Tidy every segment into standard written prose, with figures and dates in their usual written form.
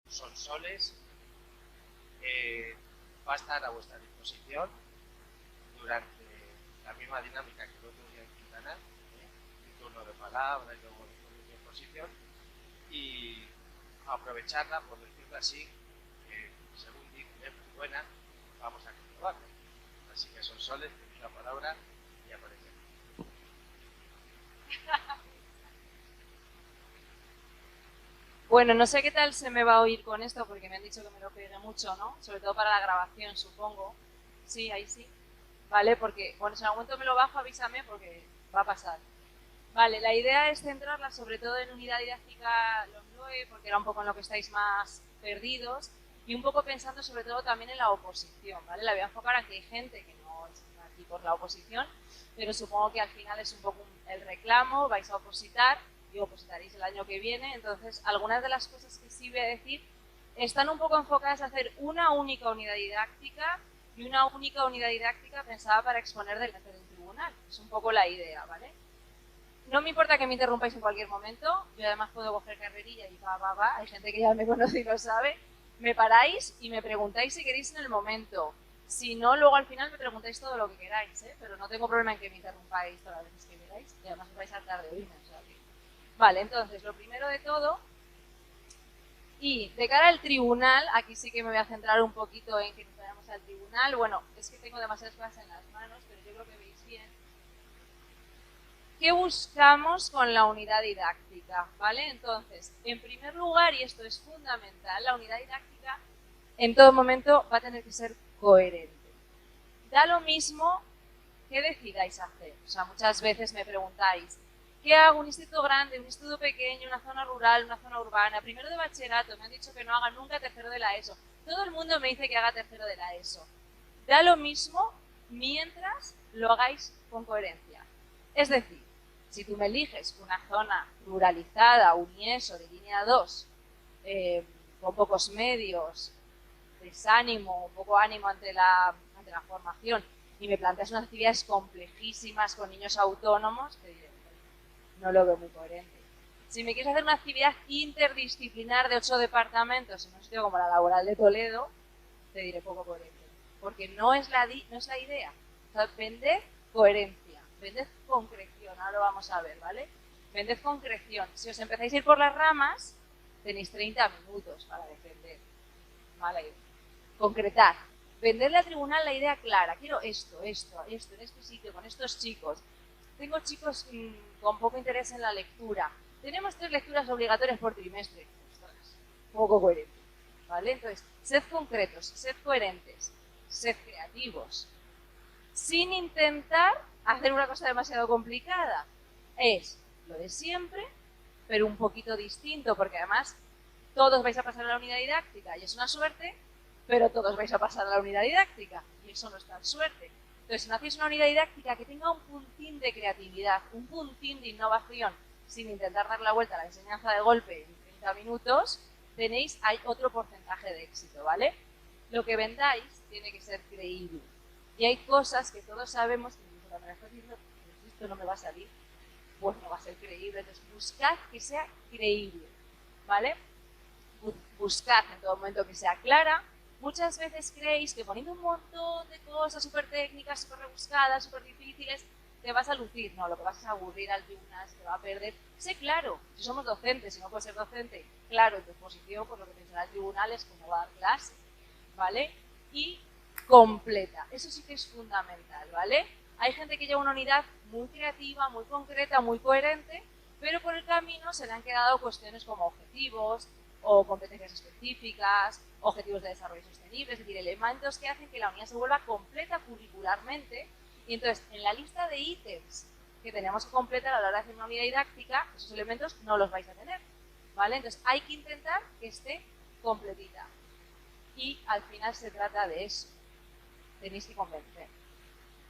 Sonsoles va a estar a vuestra disposición durante la misma dinámica que el otro día en Quintana, un turno de palabra y luego de exposición, y aprovecharla, por decirlo así, que según dice es muy buena, vamos a comprobarlo. Así que Sonsoles, tenéis la palabra y aparece. Bueno, no sé qué tal se me va a oír con esto porque me han dicho que me lo pegue mucho, ¿no? Sobre todo para la grabación, supongo. Sí, ahí sí. Vale, porque, bueno, si en algún momento me lo bajo, avísame porque va a pasar. Vale, la idea es centrarla sobre todo en unidad didáctica los 9, porque era un poco en lo que estáis más perdidos, y un poco pensando sobre todo también en la oposición, ¿vale? La voy a enfocar a que hay gente que no está aquí por la oposición, pero supongo que al final es un poco el reclamo, vais a opositar y opositaréis el año que viene, entonces algunas de las cosas que sí voy a decir están un poco enfocadas a hacer una única unidad didáctica y una única unidad didáctica pensada para exponer delante del tribunal. Es un poco la idea, ¿vale? No me importa que me interrumpáis en cualquier momento, yo además puedo coger carrerilla y va, hay gente que ya me conoce y lo sabe, me paráis y me preguntáis si queréis en el momento. Si no, luego al final me preguntáis todo lo que queráis, pero no tengo problema en que me interrumpáis todas las veces que queráis y además os vais a hartar de oírme. O sea que... Vale, entonces, lo primero de todo, y de cara al tribunal, aquí sí que me voy a centrar un poquito en que nos vayamos al tribunal. Bueno, es que tengo demasiadas cosas en las manos, pero yo creo que veis bien. ¿Qué buscamos con la unidad didáctica? ¿Vale? Entonces, en primer lugar, y esto es fundamental, la unidad didáctica en todo momento va a tener que ser coherente. Da lo mismo que decidáis hacer. O sea, muchas veces me preguntáis, ¿qué hago? ¿Un instituto grande, un instituto pequeño, una zona rural, una zona urbana? Primero de bachillerato, me han dicho que no haga nunca tercero de la ESO. Todo el mundo me dice que haga tercero de la ESO. Da lo mismo mientras lo hagáis con coherencia. Es decir, si tú me eliges una zona ruralizada, un IESO de línea 2, con pocos medios, desánimo, poco ánimo ante la formación, y me planteas unas actividades complejísimas con niños autónomos, te diré, no lo veo muy coherente. Si me quieres hacer una actividad interdisciplinar de 8 departamentos en un sitio como la Laboral de Toledo, te diré poco coherente. Porque no es la idea. O sea, vended coherencia, vended concreción, ahora lo vamos a ver, ¿vale? Vended concreción. Si os empezáis a ir por las ramas, tenéis 30 minutos para defender. Mala idea. Concretar. Venderle al tribunal la idea clara. Quiero esto, en este sitio, con estos chicos. Tengo chicos con poco interés en la lectura. Tenemos 3 lecturas obligatorias por trimestre. Ostras, poco coherente. ¿Vale? Entonces, sed concretos, sed coherentes, sed creativos, sin intentar hacer una cosa demasiado complicada. Es lo de siempre, pero un poquito distinto, porque además todos vais a pasar a la unidad didáctica y es una suerte, pero todos vais a pasar a la unidad didáctica y eso no es tan suerte. Entonces, si no hacéis una unidad didáctica que tenga un puntín de creatividad, un puntín de innovación, sin intentar dar la vuelta a la enseñanza de golpe en 30 minutos, hay otro porcentaje de éxito, ¿vale? Lo que vendáis tiene que ser creíble. Y hay cosas que todos sabemos que cuando me estás diciendo, esto no me va a salir, pues no va a ser creíble. Entonces, buscad que sea creíble, ¿vale? Buscad en todo momento que sea clara. Muchas veces creéis que poniendo un montón de cosas súper técnicas, súper rebuscadas, súper difíciles, te vas a lucir. No, lo que vas a aburrir al tribunal, se te va a perder. Sé claro, si somos docentes, si no puedes ser docente, claro, en tu exposición, pues lo que pensará el tribunal es cómo va a dar clase, ¿vale? Y completa, eso sí que es fundamental, ¿vale? Hay gente que lleva una unidad muy creativa, muy concreta, muy coherente, pero por el camino se le han quedado cuestiones como objetivos o competencias específicas, objetivos de desarrollo sostenible, es decir, elementos que hacen que la unidad se vuelva completa curricularmente. Y entonces, en la lista de ítems que tenemos que completar a la hora de hacer una unidad didáctica, esos elementos no los vais a tener, ¿vale? Entonces, hay que intentar que esté completita. Y al final se trata de eso. Tenéis que convencer.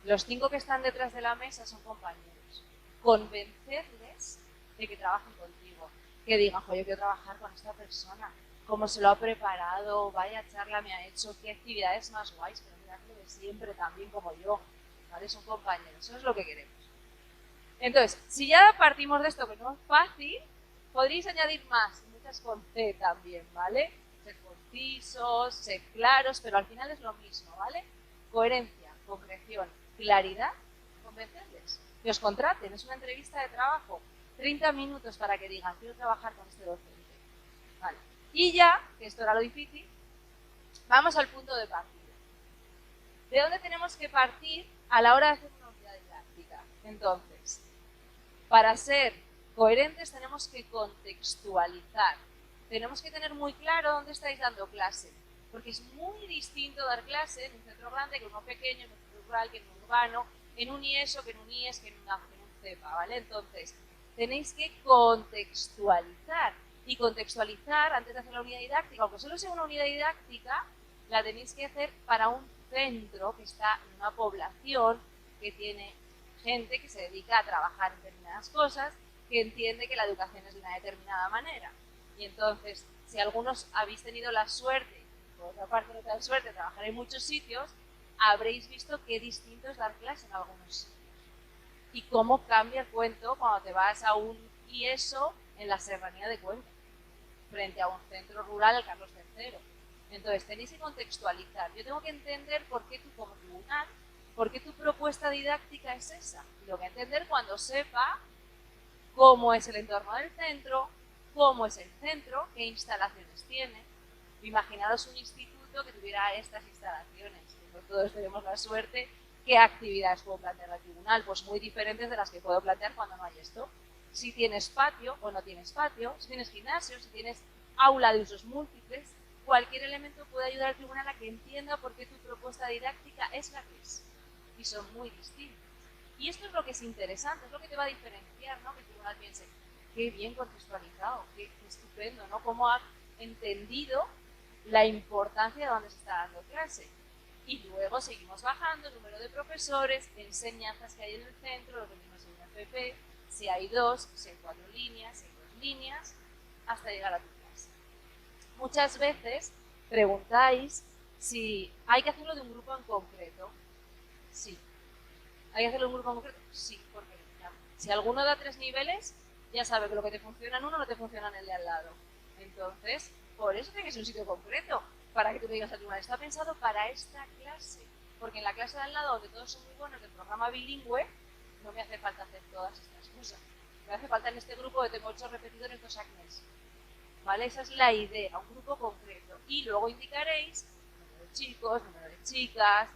Los 5 que están detrás de la mesa son compañeros. Convencerles de que trabajen contigo. Que digan, yo quiero trabajar con esta persona. Cómo se lo ha preparado, vaya charla me ha hecho, qué actividades más guays, pero miradlo de siempre también como yo. ¿Vale? Son compañeros, eso es lo que queremos. Entonces, si ya partimos de esto, que no es fácil, podréis añadir más, muchas con C también, ¿vale? ser concisos, ser claros, pero al final es lo mismo, ¿vale? Coherencia, concreción, claridad, convencerles. Que os contraten, es una entrevista de trabajo. 30 minutos para que digan, quiero trabajar con este docente. Vale. Y ya, que esto era lo difícil, vamos al punto de partida. ¿De dónde tenemos que partir a la hora de hacer una unidad didáctica? Entonces, para ser coherentes tenemos que contextualizar. Tenemos que tener muy claro dónde estáis dando clase, porque es muy distinto dar clase en un centro grande que en uno pequeño, en un centro rural, que en un urbano, en un IESO, que en un IES, que en un CEPA, ¿vale? Entonces, tenéis que contextualizar. Y contextualizar, antes de hacer la unidad didáctica, aunque solo sea una unidad didáctica, la tenéis que hacer para un centro que está en una población que tiene gente que se dedica a trabajar en determinadas cosas, que entiende que la educación es de una determinada manera. Y entonces, si algunos habéis tenido la suerte, por otra parte no tenéis suerte de trabajar en muchos sitios, habréis visto qué distinto es dar clase en algunos sitios. Y cómo cambia el cuento cuando te vas a un IESO en la Serranía de Cuenca, frente a un centro rural, el Carlos III. Entonces, tenéis que contextualizar. Yo tengo que entender por qué tú, como tribunal, por qué tu propuesta didáctica es esa. Y lo voy a entender cuando sepa cómo es el entorno del centro, cómo es el centro, qué instalaciones tiene. Imaginaros un instituto que tuviera estas instalaciones. Todos tenemos la suerte. ¿Qué actividades puedo plantear al tribunal? Pues muy diferentes de las que puedo plantear cuando no hay esto. Si tienes patio o no tienes patio, si tienes gimnasio, si tienes aula de usos múltiples, cualquier elemento puede ayudar al tribunal a que entienda por qué tu propuesta didáctica es la que es. Y son muy distintas. Y esto es lo que es interesante, es lo que te va a diferenciar, ¿no? Que el tribunal piense, qué bien contextualizado, qué estupendo, ¿no? Cómo ha entendido la importancia de dónde se está dando clase. Y luego seguimos bajando el número de profesores, enseñanzas que hay en el centro, lo que vimos en una FP, si hay 2, si hay 4 líneas, si hay 2 líneas, hasta llegar a tu clase. Muchas veces preguntáis si hay que hacerlo de un grupo en concreto. Sí. ¿Hay que hacerlo de un grupo en concreto? Sí, porque si alguno da 3 niveles, ya sabe que lo que te funciona en uno no te funciona en el de al lado. Entonces, por eso tiene que ser un sitio concreto, para que tú me digas al tribunal, está pensado para esta clase, porque en la clase de al lado, donde todos son muy buenos del programa bilingüe, no me hace falta hacer todas estas cosas. Me hace falta en este grupo que tengo 8 repetidores, 2 acnes. ¿Vale? Esa es la idea, un grupo concreto. Y luego indicaréis número de chicos, número de chicas,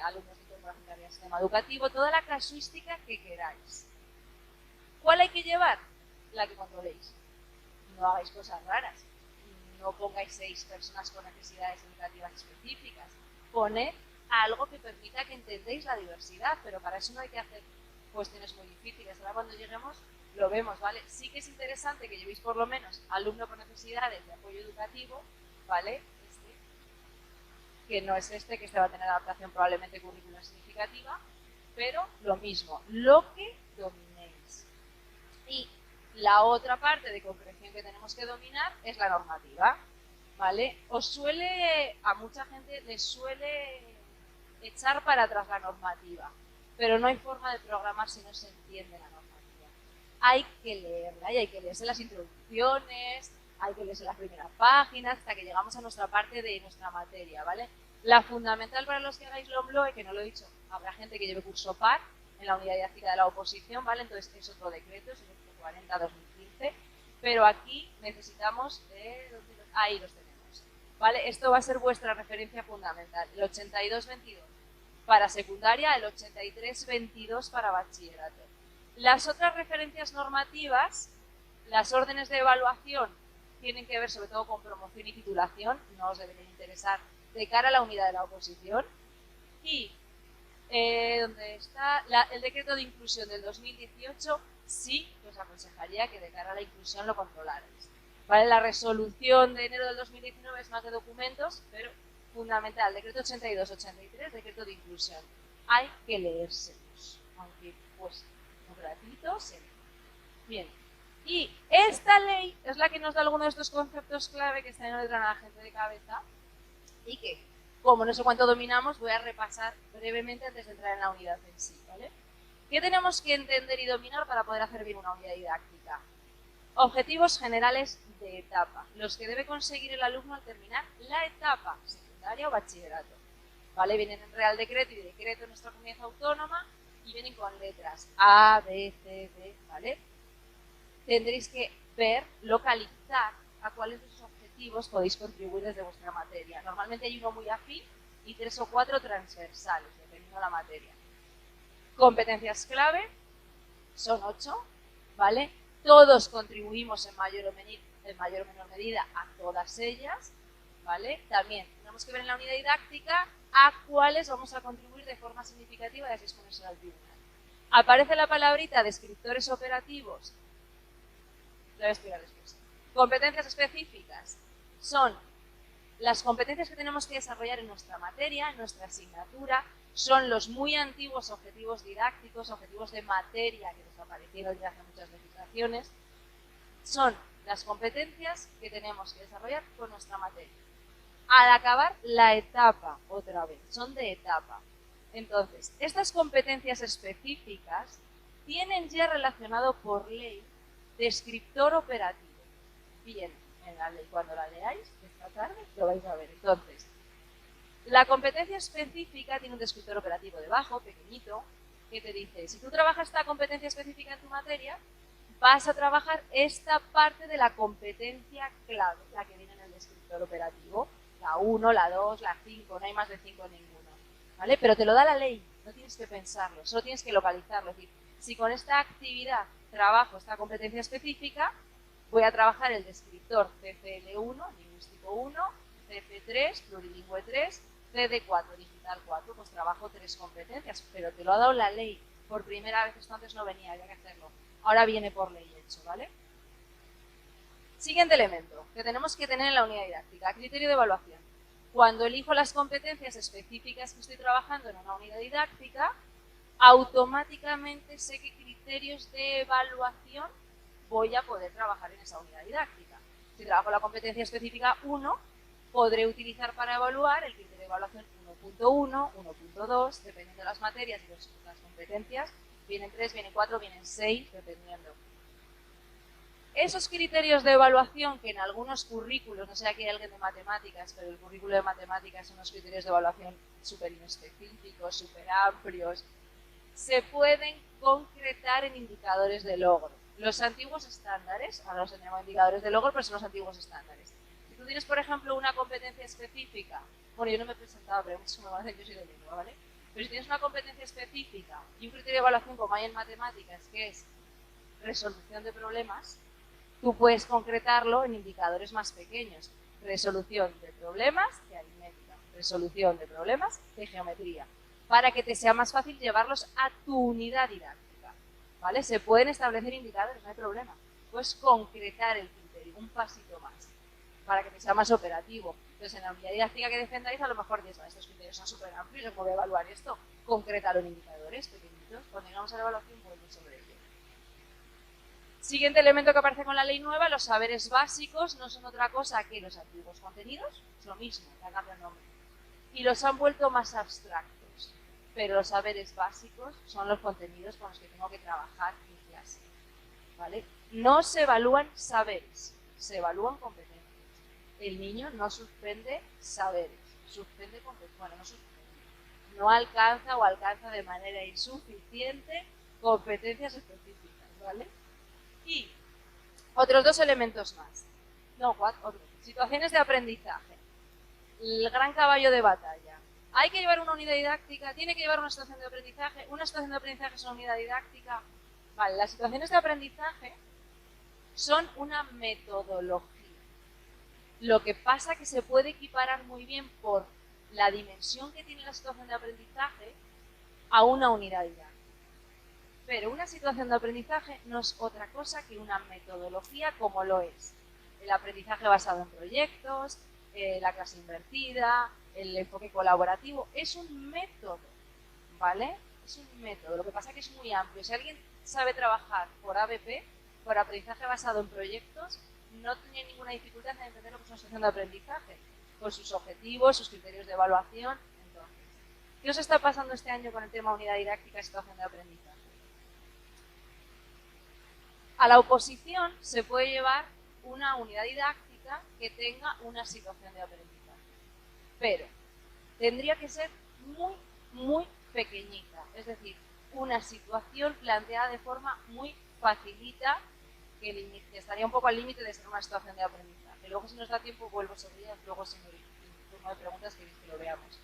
alumnos que tengan el sistema educativo, toda la casuística que queráis. ¿Cuál hay que llevar? La que controléis. No hagáis cosas raras. No pongáis 6 personas con necesidades educativas específicas. Poned algo que permita que entendáis la diversidad, pero para eso no hay que hacer cuestiones muy difíciles. Ahora cuando lleguemos lo vemos, ¿vale? Sí que es interesante que llevéis por lo menos alumno con necesidades de apoyo educativo, ¿vale? Que no es que este va a tener adaptación probablemente curricular significativa, pero lo mismo, lo que dominéis. Y la otra parte de comprensión que tenemos que dominar es la normativa, ¿vale? A mucha gente les suele echar para atrás la normativa, pero no hay forma de programar si no se entiende la normativa. Hay que leerla y hay que leerse las introducciones, hay que leerse las primeras páginas hasta que llegamos a nuestra parte de nuestra materia, ¿vale? La fundamental para los que hagáis LOMLOE, que no lo he dicho, habrá gente que lleve curso PAR en la unidad didáctica de la oposición, ¿vale? Entonces es otro decreto, es el 40-2015, pero aquí necesitamos, ahí los tenemos, ¿vale? Esto va a ser vuestra referencia fundamental, el 82-22 para secundaria, el 83-22 para bachillerato. Las otras referencias normativas, las órdenes de evaluación, tienen que ver sobre todo con promoción y titulación, no os debería interesar de cara a la unidad de la oposición. Y donde está el decreto de inclusión del 2018, sí que os aconsejaría que de cara a la inclusión lo controlarais. ¿Vale? La resolución de enero del 2019 es más de documentos, pero fundamental, decreto 82-83, decreto de inclusión. Hay que leérselos, aunque pues no gratuitos. Bien. Y esta ley es la que nos da algunos de estos conceptos clave que están en el a la gente de cabeza y que, como no sé cuánto dominamos, voy a repasar brevemente antes de entrar en la unidad en sí, ¿vale? ¿Qué tenemos que entender y dominar para poder hacer bien una unidad didáctica? Objetivos generales de etapa, los que debe conseguir el alumno al terminar la etapa secundaria o bachillerato. ¿Vale? Vienen en Real Decreto y Decreto de nuestra comunidad autónoma y vienen con letras A, B, C, D, ¿vale? Tendréis que ver, localizar a cuáles de esos objetivos podéis contribuir desde vuestra materia. Normalmente hay uno muy afín y 3 o 4 transversales, dependiendo de la materia. Competencias clave, son 8, ¿vale? Todos contribuimos en mayor o menor medida a todas ellas, ¿vale? También tenemos que ver en la unidad didáctica a cuáles vamos a contribuir de forma significativa y así exponerse al tribunal. Aparece la palabrita descriptores operativos. Lo voy a explicar después. Competencias específicas son las competencias que tenemos que desarrollar en nuestra materia, en nuestra asignatura. Son los muy antiguos objetivos didácticos, objetivos de materia que desaparecieron ya hace muchas legislaciones. Son las competencias que tenemos que desarrollar con nuestra materia. Al acabar la etapa, otra vez, son de etapa. Entonces, estas competencias específicas tienen ya relacionado por ley descriptor operativo. Bien, en la ley, cuando la leáis, esta tarde, lo vais a ver. Entonces, la competencia específica tiene un descriptor operativo debajo, pequeñito, que te dice, si tú trabajas esta competencia específica en tu materia, vas a trabajar esta parte de la competencia clave, la que viene en el descriptor operativo. La 1, la 2, la 5, no hay más de 5 en ninguno. ¿Vale? Pero te lo da la ley, no tienes que pensarlo, solo tienes que localizarlo. Es decir, si con esta actividad trabajo esta competencia específica, voy a trabajar el descriptor CCL1, lingüístico 1, CP3, plurilingüe 3, CD4, digital 4, pues trabajo 3 competencias, pero te lo ha dado la ley. Por primera vez, esto antes no venía, había que hacerlo. Ahora viene por ley hecho, ¿vale? Siguiente elemento que tenemos que tener en la unidad didáctica, criterio de evaluación. Cuando elijo las competencias específicas que estoy trabajando en una unidad didáctica, automáticamente sé qué criterios de evaluación voy a poder trabajar en esa unidad didáctica. Si trabajo la competencia específica 1, podré utilizar para evaluar el criterio de evaluación 1.1, 1.2, dependiendo de las materias y las competencias. Vienen 3, vienen 4, vienen 6, dependiendo. Esos criterios de evaluación que en algunos currículos, no sé, aquí hay alguien de matemáticas, pero el currículo de matemáticas son unos criterios de evaluación súper inespecíficos, súper amplios, se pueden concretar en indicadores de logro. Los antiguos estándares, ahora los llamamos indicadores de logro, pero son los antiguos estándares. Si tú tienes, por ejemplo, una competencia específica, bueno, yo no me he presentado, pero muchos me van a decir que yo soy de lengua, ¿vale? Pero si tienes una competencia específica y un criterio de evaluación como hay en matemáticas, que es resolución de problemas, tú puedes concretarlo en indicadores más pequeños. Resolución de problemas de aritmética, resolución de problemas de geometría, para que te sea más fácil llevarlos a tu unidad didáctica, ¿vale? Se pueden establecer indicadores, no hay problema. Puedes concretar el criterio, un pasito más, para que te sea más operativo. Entonces, en la unidad didáctica que defendáis, a lo mejor dices, estos criterios son súper amplios, ¿cómo voy a evaluar esto? Concrétalo en indicadores pequeñitos, cuando llegamos a la evaluación, vuelvo sobre ello. Siguiente elemento que aparece con la ley nueva, los saberes básicos no son otra cosa que los antiguos contenidos, es lo mismo, ya cambia el nombre, y los han vuelto más abstractos, pero los saberes básicos son los contenidos con los que tengo que trabajar en clase, ¿vale? No se evalúan saberes, se evalúan competencias. El niño no suspende saberes, suspende competencias, bueno, no suspende, no alcanza o alcanza de manera insuficiente competencias específicas, ¿vale? Y otros 2 elementos más. No, 4, otros. Situaciones de aprendizaje. El gran caballo de batalla. Hay que llevar una unidad didáctica, tiene que llevar una situación de aprendizaje. Una situación de aprendizaje es una unidad didáctica. Vale, las situaciones de aprendizaje son una metodología. Lo que pasa que se puede equiparar muy bien por la dimensión que tiene la situación de aprendizaje a una unidad didáctica. Pero una situación de aprendizaje no es otra cosa que una metodología como lo es el aprendizaje basado en proyectos, la clase invertida, el enfoque colaborativo. Es un método, ¿vale? Es un método. Lo que pasa es que es muy amplio. Si alguien sabe trabajar por ABP, por aprendizaje basado en proyectos, no tiene ninguna dificultad en entender lo que es una situación de aprendizaje, con sus objetivos, sus criterios de evaluación. Entonces, ¿qué os está pasando este año con el tema unidad didáctica y situación de aprendizaje? A la oposición se puede llevar una unidad didáctica que tenga una situación de aprendizaje, pero tendría que ser muy, muy pequeñita, es decir, una situación planteada de forma muy facilita, que estaría un poco al límite de ser una situación de aprendizaje. Luego, si nos da tiempo, vuelvo sobre ellas, luego si no turno de preguntas que lo veamos.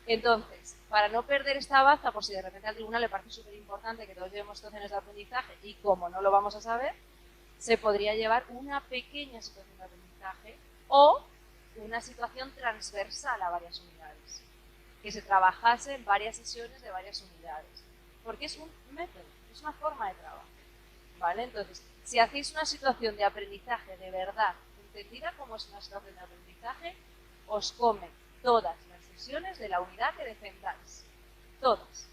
Entonces, para no perder esta baza, por si de repente al tribunal le parece súper importante que todos llevemos situaciones de aprendizaje y como no lo vamos a saber, se podría llevar una pequeña situación de aprendizaje o una situación transversal a varias unidades, que se trabajase en varias sesiones de varias unidades, porque es un método, es una forma de trabajo, ¿vale? Entonces, si hacéis una situación de aprendizaje de verdad, entendida como es una situación de aprendizaje, os come todas las sesiones de la unidad que defendáis, todas,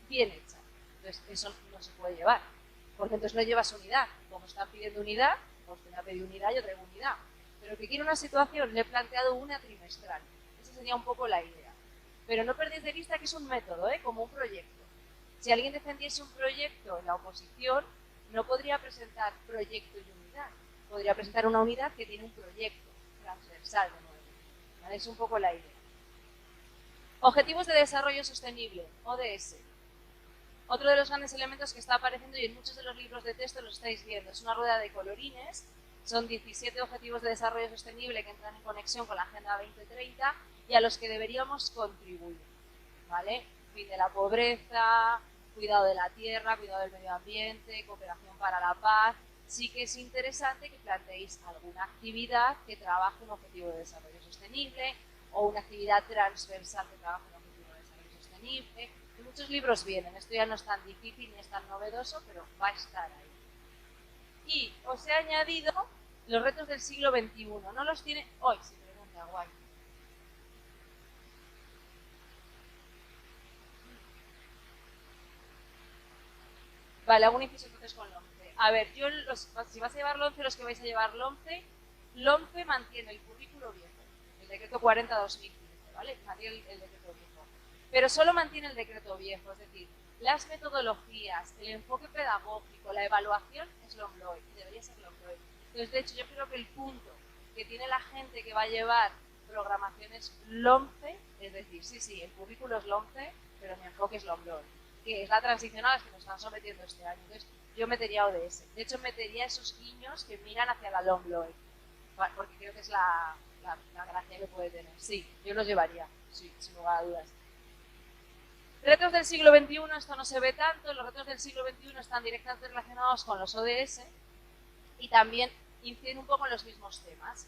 bien hechas. Entonces, eso no se puede llevar, porque entonces no llevas unidad. Como están pidiendo unidad, pues te voy a pedir unidad, yo traigo unidad. Pero que quiero una situación, le he planteado una trimestral. Esa sería un poco la idea. Pero no perdéis de vista que es un método, como un proyecto. Si alguien defendiese un proyecto en la oposición, no podría presentar proyecto y unidad. Podría presentar una unidad que tiene un proyecto transversal de nuevo. ¿Vale? Es un poco la idea. Objetivos de Desarrollo Sostenible, ODS. Otro de los grandes elementos que está apareciendo y en muchos de los libros de texto lo estáis viendo. Es una rueda de colorines. Son 17 objetivos de desarrollo sostenible que entran en conexión con la Agenda 2030 y a los que deberíamos contribuir, ¿vale? Fin de la pobreza, cuidado de la tierra, cuidado del medio ambiente, cooperación para la paz. Sí que es interesante que planteéis alguna actividad que trabaje un objetivo de desarrollo sostenible o una actividad transversal que trabaje un objetivo de desarrollo sostenible. En muchos libros vienen, esto ya no es tan difícil ni es tan novedoso, pero va a estar ahí. Y os he añadido los retos del siglo XXI. No los tiene hoy, si pregunta, guay. Vale, hago un inciso entonces con LOMCE. A ver, si vas a llevar LOMCE, los que vais a llevar LOMCE mantiene el currículo viejo, el decreto 40-2015, ¿vale? Mantiene el decreto viejo. Pero solo mantiene el decreto viejo, es decir, las metodologías, el enfoque pedagógico, la evaluación es LOMLOE, y debería ser LOMLOE. Entonces, de hecho, yo creo que el punto que tiene la gente que va a llevar programaciones LOMCE, es decir, sí, el currículo es LOMCE, pero mi enfoque es LOMLOE, que es la transición a la que nos están sometiendo este año. Entonces, yo metería ODS. De hecho, metería esos guiños que miran hacia la LOMLOE, porque creo que es la gracia que puede tener. Sí, yo los llevaría, sí, sin lugar a dudas. Retos del siglo XXI, esto no se ve tanto. Los retos del siglo XXI están directamente relacionados con los ODS y también inciden un poco en los mismos temas.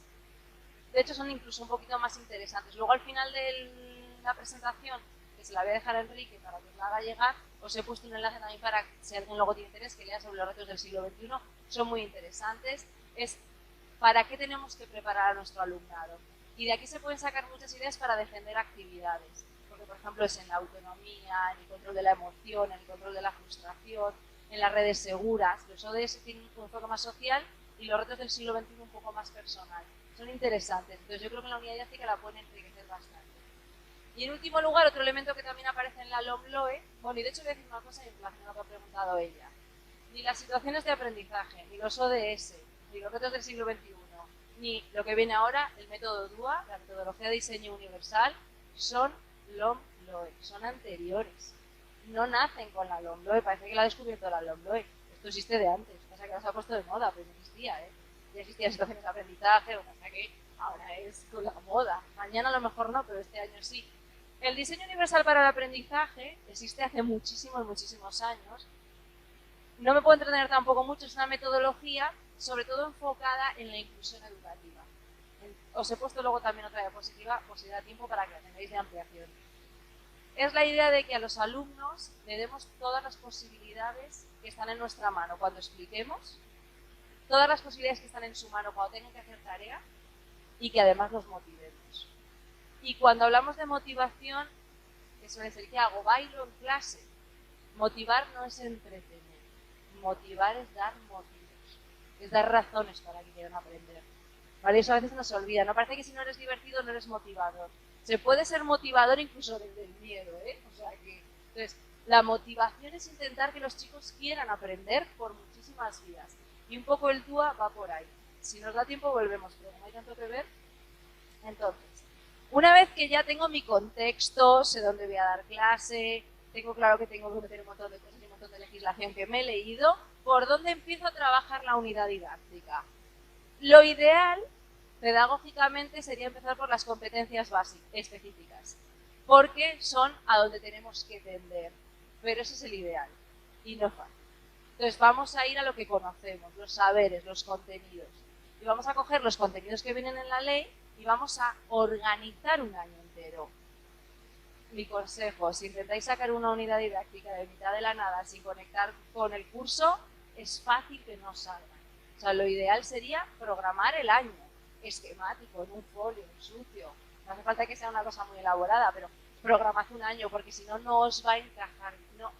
De hecho, son incluso un poquito más interesantes. Luego, al final de la presentación, que se la voy a dejar a Enrique para que os la haga llegar, os he puesto un enlace también para, si alguien luego tiene interés, que lea sobre los retos del siglo XXI. Son muy interesantes. Es para qué tenemos que preparar a nuestro alumnado. Y de aquí se pueden sacar muchas ideas para defender actividades. Porque, por ejemplo, es en la autonomía, en el control de la emoción, en el control de la frustración, en las redes seguras. Los ODS tienen un enfoque más social y los retos del siglo XXI un poco más personal. Son interesantes. Entonces, yo creo que en la unidad didáctica la pueden enriquecer bastante. Y en último lugar, otro elemento que también aparece en la LOMLOE, bueno, y de hecho voy a decir una cosa en relación a lo que ha preguntado ella. Ni las situaciones de aprendizaje, ni los ODS, ni los retos del siglo XXI, ni lo que viene ahora, el método DUA, la metodología de diseño universal, son LOMLOE, son anteriores. No nacen con la LOMLOE, parece que la ha descubierto la LOMLOE. Esto existe de antes, pasa que ahora se ha puesto de moda, pero no existía, Ya existían situaciones de aprendizaje, o sea que ahora es con la moda. Mañana a lo mejor no, pero este año sí. El diseño universal para el aprendizaje existe hace muchísimos años. No me puedo entretener tampoco mucho, es una metodología sobre todo enfocada en la inclusión educativa. Os he puesto luego también otra diapositiva, por si da tiempo, para que la tengáis de ampliación. Es la idea de que a los alumnos le demos todas las posibilidades que están en nuestra mano cuando expliquemos, todas las posibilidades que están en su mano cuando tengan que hacer tarea y que además los motivemos. Y cuando hablamos de motivación, que suele ser, ¿qué hago? ¿Bailo en clase? Motivar no es entretener. Motivar es dar motivos, es dar razones para que quieran aprender. ¿Vale? Eso a veces nos olvida. No parece que si no eres divertido no eres motivador. Se puede ser motivador incluso desde el miedo, O sea que, entonces, La motivación es intentar que los chicos quieran aprender por muchísimas vías. Y un poco el TUA va por ahí. Si nos da tiempo volvemos, pero no hay tanto que ver. Entonces, una vez que ya tengo mi contexto, sé dónde voy a dar clase, tengo claro que tengo que meter un montón de cosas y un montón de legislación que me he leído, ¿por dónde empiezo a trabajar la unidad didáctica? Lo ideal, pedagógicamente, sería empezar por las competencias básicas, específicas, porque son a donde tenemos que tender. Pero ese es el ideal y no es fácil. Entonces vamos a ir a lo que conocemos, los saberes, los contenidos. Y vamos a coger los contenidos que vienen en la ley y vamos a organizar un año entero. Mi consejo, si intentáis sacar una unidad didáctica de mitad de la nada sin conectar con el curso, es fácil que no salga. O sea, lo ideal sería programar el año, esquemático, en un folio, en sucio. No hace falta que sea una cosa muy elaborada, pero programad un año, porque si no, no os va a encajar, no,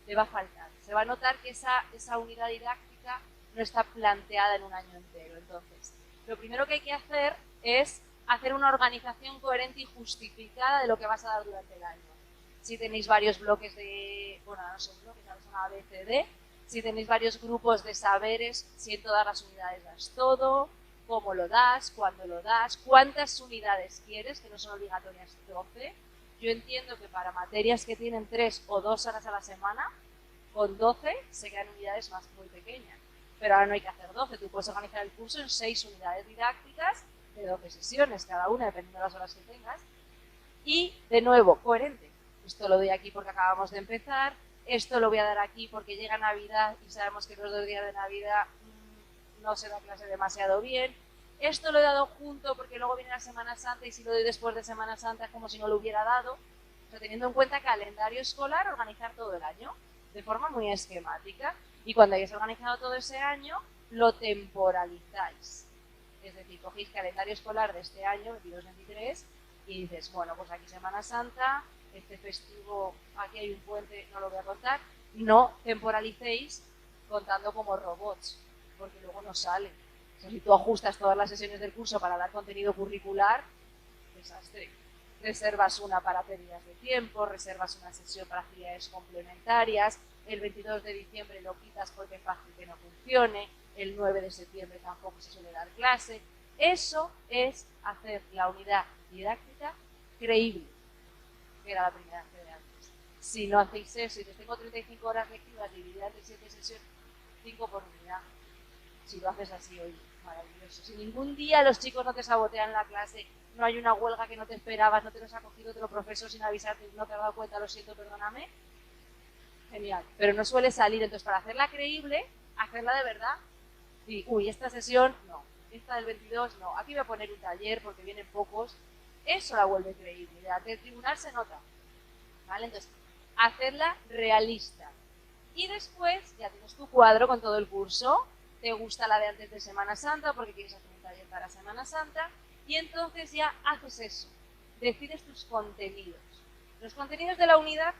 le va a faltar. Se va a notar que esa unidad didáctica no está planteada en un año entero. Entonces, lo primero que hay que hacer es hacer una organización coherente y justificada de lo que vas a dar durante el año. Si tenéis varios bloques de, bueno, no son bloques, ahora son A, B, C, D, si tenéis varios grupos de saberes, si en todas las unidades das todo, cómo lo das, cuándo lo das, cuántas unidades quieres, que no son obligatorias 12. Yo entiendo que para materias que tienen 3 o 2 horas a la semana, con 12 se quedan unidades muy pequeñas. Pero ahora no hay que hacer 12, tú puedes organizar el curso en 6 unidades didácticas de 12 sesiones, cada una dependiendo de las horas que tengas. Y, de nuevo, coherente. Esto lo doy aquí porque acabamos de empezar, esto lo voy a dar aquí porque llega Navidad y sabemos que los 2 días de Navidad no se da clase demasiado bien. Esto lo he dado junto porque luego viene la Semana Santa y si lo doy después de Semana Santa es como si no lo hubiera dado. O sea, teniendo en cuenta calendario escolar, organizar todo el año de forma muy esquemática. Y cuando hayáis organizado todo ese año, lo temporalizáis. Es decir, cogéis calendario escolar de este año, 22-23, y dices, bueno, pues aquí Semana Santa, este festivo, aquí hay un puente, no lo voy a contar. No temporalicéis contando como robots, porque luego no sale. O sea, si tú ajustas todas las sesiones del curso para dar contenido curricular, desastre. Reservas una para pérdidas de tiempo, reservas una sesión para actividades complementarias, el 22 de diciembre lo quitas porque es fácil que no funcione, el 9 de septiembre tampoco se suele dar clase. Eso es hacer la unidad didáctica creíble, que era la primera que de antes. Si no hacéis eso y tengo 35 horas lectivas divididas entre 7 sesiones, 5 por unidad. Si lo haces así hoy, maravilloso. Si ningún día los chicos no te sabotean la clase, no hay una huelga que no te esperabas, no te los ha cogido otro profesor sin avisarte, no te has dado cuenta, lo siento, perdóname. Genial. Pero no suele salir. Entonces, para hacerla creíble, hacerla de verdad. Y, uy, esta sesión, no. Esta del 22, no. Aquí voy a poner un taller porque vienen pocos. Eso la vuelve creíble. Delante del tribunal se nota. ¿Vale? Entonces, hacerla realista. Y después ya tienes tu cuadro con todo el curso. Te gusta la de antes de Semana Santa porque quieres hacer un taller para Semana Santa. Y entonces ya haces eso. Decides tus contenidos. Los contenidos de la unidad,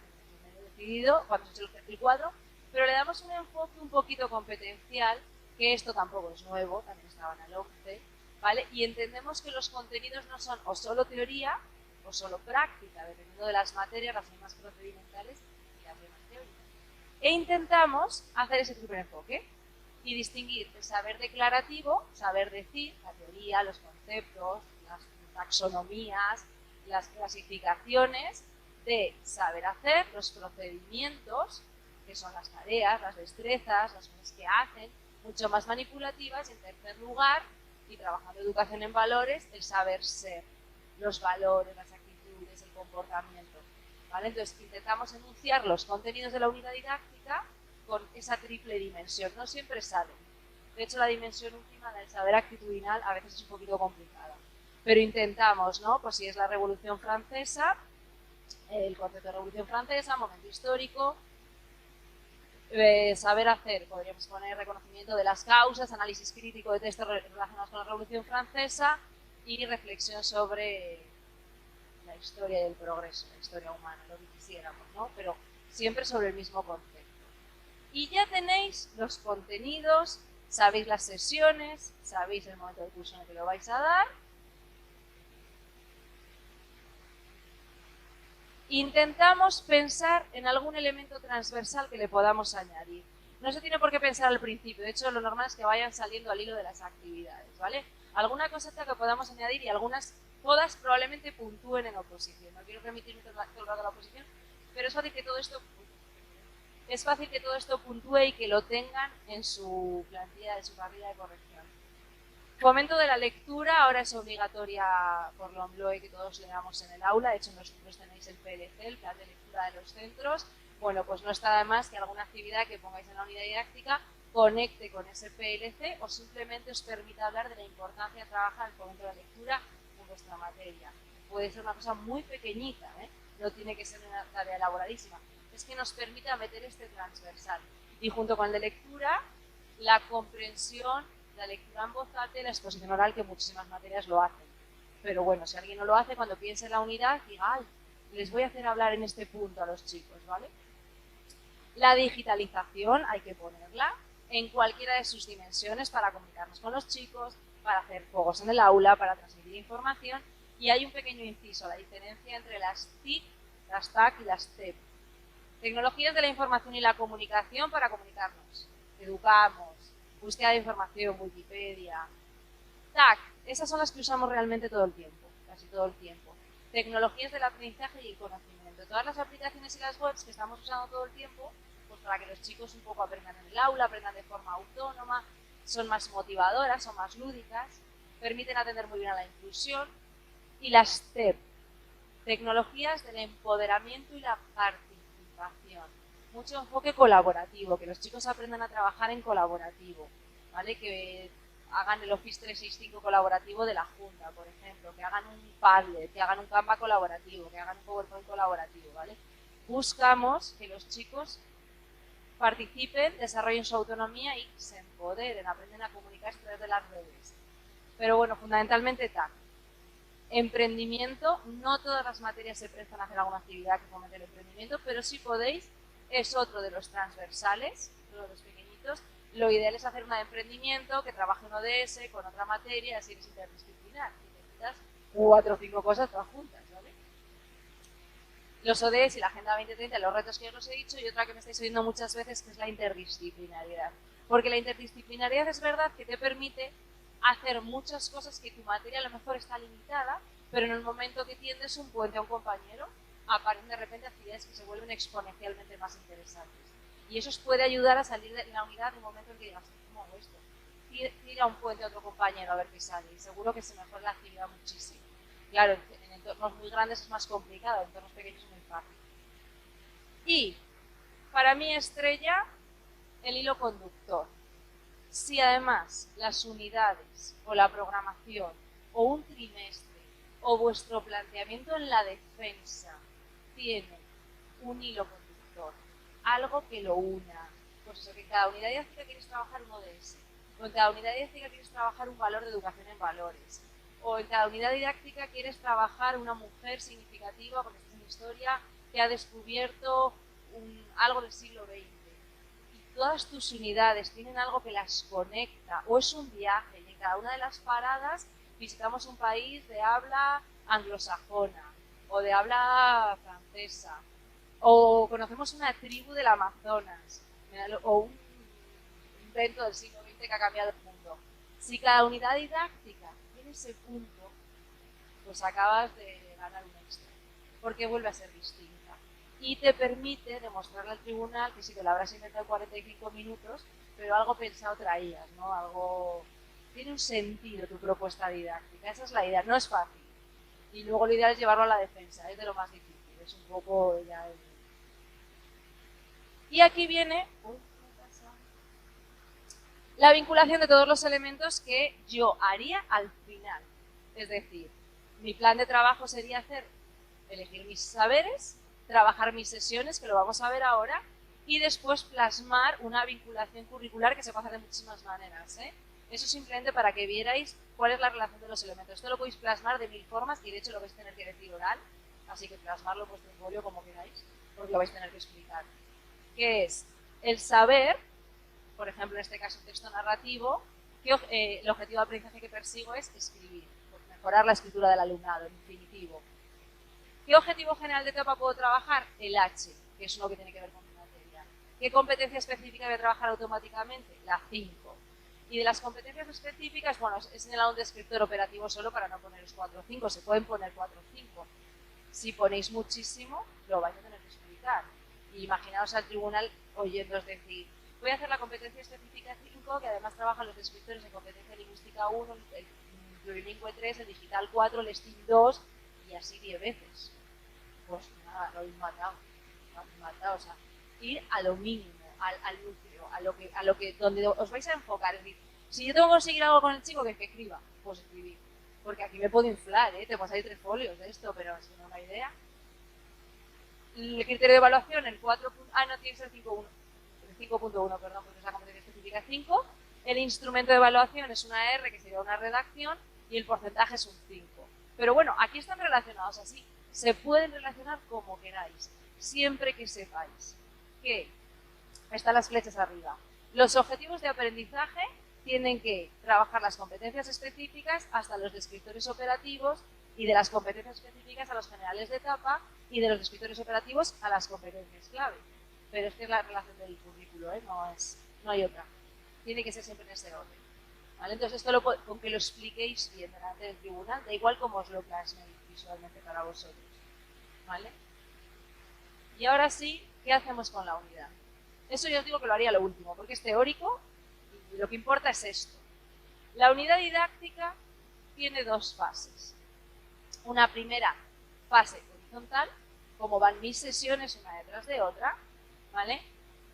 decidido cuando se hecho el cuadro, pero le damos un enfoque un poquito competencial, que esto tampoco es nuevo, también estaba en el 11, ¿vale? Y entendemos que los contenidos no son o solo teoría o solo práctica, dependiendo de las materias, las más procedimentales y las más teóricas. E intentamos hacer ese triple enfoque y distinguir el saber declarativo, saber decir, la teoría, los conceptos, las taxonomías, las clasificaciones, de saber hacer, los procedimientos, que son las tareas, las destrezas, las cosas que hacen, mucho más manipulativas. Y en tercer lugar, y trabajando educación en valores, el saber ser, los valores, las actitudes, el comportamiento. ¿Vale? Entonces, intentamos enunciar los contenidos de la unidad didáctica con esa triple dimensión. No siempre salen. De hecho, la dimensión última del saber actitudinal a veces es un poquito complicada. Pero intentamos, ¿no? Pues si es la Revolución Francesa, el concepto de Revolución Francesa, momento histórico, saber hacer, podríamos poner reconocimiento de las causas, análisis crítico de textos relacionados con la Revolución Francesa y reflexión sobre la historia y el progreso, la historia humana, lo que quisiéramos, ¿no? Pero siempre sobre el mismo concepto. Y ya tenéis los contenidos, sabéis las sesiones, sabéis el momento del curso en el que lo vais a dar. intentamos pensar en algún elemento transversal que le podamos añadir. No se tiene por qué pensar al principio, de hecho lo normal es que vayan saliendo al hilo de las actividades, ¿vale? Alguna cosita que podamos añadir y algunas, todas probablemente puntúen en oposición. No quiero remitirme todo el rato a la oposición, pero es fácil que todo esto puntúe y que lo tengan en su plantilla, en su parrilla de corrección. Fomento de la lectura, ahora es obligatoria por la OMLOE que todos leamos en el aula, de hecho en los centros tenéis el PLC, el plan de lectura de los centros. Bueno, pues no está de más que alguna actividad que pongáis en la unidad didáctica conecte con ese PLC o simplemente os permita hablar de la importancia de trabajar el fomento de la lectura en vuestra materia. Puede ser una cosa muy pequeñita, ¿eh? No tiene que ser una tarea elaboradísima, es que nos permita meter este transversal. Y junto con el de lectura, la comprensión, la lectura en voz alta y la exposición oral, que muchísimas materias lo hacen. Pero bueno, si alguien no lo hace, cuando piense en la unidad, diga, ay, les voy a hacer hablar en este punto a los chicos, ¿vale? La digitalización hay que ponerla en cualquiera de sus dimensiones para comunicarnos con los chicos, para hacer juegos en el aula, para transmitir información. Y hay un pequeño inciso, la diferencia entre las TIC, las TAC y las TEP. Tecnologías de la información y la comunicación para comunicarnos. Educamos, búsqueda de información, Wikipedia. TAC, esas son las que usamos realmente todo el tiempo, casi todo el tiempo. Tecnologías del aprendizaje y el conocimiento. Todas las aplicaciones y las webs que estamos usando todo el tiempo, pues para que los chicos un poco aprendan en el aula, aprendan de forma autónoma, son más motivadoras, son más lúdicas, permiten atender muy bien a la inclusión. Y las TEP, tecnologías del empoderamiento y la participación. Mucho enfoque colaborativo, que los chicos aprendan a trabajar en colaborativo, ¿vale? Que hagan el Office 365 colaborativo de la Junta, por ejemplo, que hagan un Padlet, que hagan un Canva colaborativo, que hagan un PowerPoint colaborativo, ¿vale? Buscamos que los chicos participen, desarrollen su autonomía y se empoderen, aprenden a comunicarse a través de las redes. Pero bueno, fundamentalmente TAC. Emprendimiento, no todas las materias se prestan a hacer alguna actividad que fomente el emprendimiento, pero si podéis, es otro de los transversales, uno de los pequeñitos. Lo ideal es hacer una de emprendimiento, que trabaje un ODS con otra materia, así es interdisciplinar. Y necesitas 4 o 5 cosas todas juntas, ¿vale? Los ODS y la Agenda 2030, los retos que yo os he dicho, y otra que me estáis oyendo muchas veces, que es la interdisciplinariedad. Porque la interdisciplinariedad es verdad que te permite hacer muchas cosas que tu materia a lo mejor está limitada, pero en el momento que tiendes un puente a un compañero, aparecen de repente actividades que se vuelven exponencialmente más interesantes. Y eso os puede ayudar a salir de la unidad en un momento en que digas, ¿cómo hago esto? Tira un puente a otro compañero a ver qué sale, y seguro que se mejora la actividad muchísimo. Claro, en entornos muy grandes es más complicado, en entornos pequeños es muy fácil. Y, para mí, estrella, el hilo conductor. Si además las unidades o la programación o un trimestre o vuestro planteamiento en la defensa tiene un hilo conductor, algo que lo una, pues eso, que en cada unidad didáctica quieres trabajar un ODS, o en cada unidad didáctica quieres trabajar un valor de educación en valores, o en cada unidad didáctica quieres trabajar una mujer significativa, porque es una historia que ha descubierto algo del siglo XX. Todas tus unidades tienen algo que las conecta, o es un viaje, y en cada una de las paradas visitamos un país de habla anglosajona, o de habla francesa, o conocemos una tribu del Amazonas, o un invento del siglo XX que ha cambiado el mundo. Si cada unidad didáctica tiene ese punto, pues acabas de ganar un extra, porque vuelve a ser distinta. Y te permite demostrarle al tribunal que sí que lo habrás inventado 45 minutos, pero algo pensado traías, ¿no? Algo... Tiene un sentido tu propuesta didáctica, esa es la idea, no es fácil. Y luego lo ideal es llevarlo a la defensa, es de lo más difícil, es un poco ya... Y aquí viene la vinculación de todos los elementos que yo haría al final. Es decir, mi plan de trabajo sería elegir mis saberes, trabajar mis sesiones, que lo vamos a ver ahora, y después plasmar una vinculación curricular que se puede hacer de muchísimas maneras, ¿eh? Eso simplemente para que vierais cuál es la relación de los elementos. Esto lo podéis plasmar de 1000 formas y de hecho lo vais a tener que decir oral, así que plasmarlo en vuestro folio como queráis, porque lo vais a tener que explicar. ¿Qué es? El saber, por ejemplo en este caso un texto narrativo, que el objetivo de aprendizaje que persigo es escribir, mejorar la escritura del alumnado, en infinitivo. ¿Qué objetivo general de etapa puedo trabajar? El H, que es uno que tiene que ver con mi materia. ¿Qué competencia específica voy a trabajar automáticamente? La 5. Y de las competencias específicas, bueno, he señalado un descriptor operativo solo para no poneros 4 o 5, se pueden poner 4 o 5. Si ponéis muchísimo, lo vais a tener que explicar. Y imaginaos al tribunal oyéndoos decir, voy a hacer la competencia específica 5, que además trabaja los descriptores de competencia lingüística 1, el plurilingüe 3, el digital 4, el STEAM 2, y así 10 veces. Pues nada, lo habéis matado. Lo habéis matado, o sea, ir a lo mínimo, al núcleo, a lo que donde os vais a enfocar. Es decir, si yo tengo que conseguir algo con el chico, que escriba, pues escribir. Porque aquí me puedo inflar, te puedo salir 3 folios de esto, pero si no, una idea. El criterio de evaluación, el 4. No, tiene que ser 5.1. El 5.1, perdón, porque es la competencia específica 5. El instrumento de evaluación es una R, que sería una redacción, y el porcentaje es un 5. Pero bueno, aquí están relacionados así. Se pueden relacionar como queráis, siempre que sepáis que están las flechas arriba. Los objetivos de aprendizaje tienen que trabajar las competencias específicas hasta los descriptores operativos, y de las competencias específicas a los generales de etapa, y de los descriptores operativos a las competencias clave. Pero esta es la relación del currículo, no hay otra. Tiene que ser siempre en ese orden. ¿Vale? Entonces, esto con que lo expliquéis bien delante del tribunal, da igual cómo os lo plasméis visualmente para vosotros. ¿Vale? Y ahora sí, ¿qué hacemos con la unidad? Eso yo os digo que lo haría lo último, porque es teórico y lo que importa es esto. La unidad didáctica tiene 2 fases. Una primera fase horizontal, como van mis sesiones una detrás de otra, ¿vale?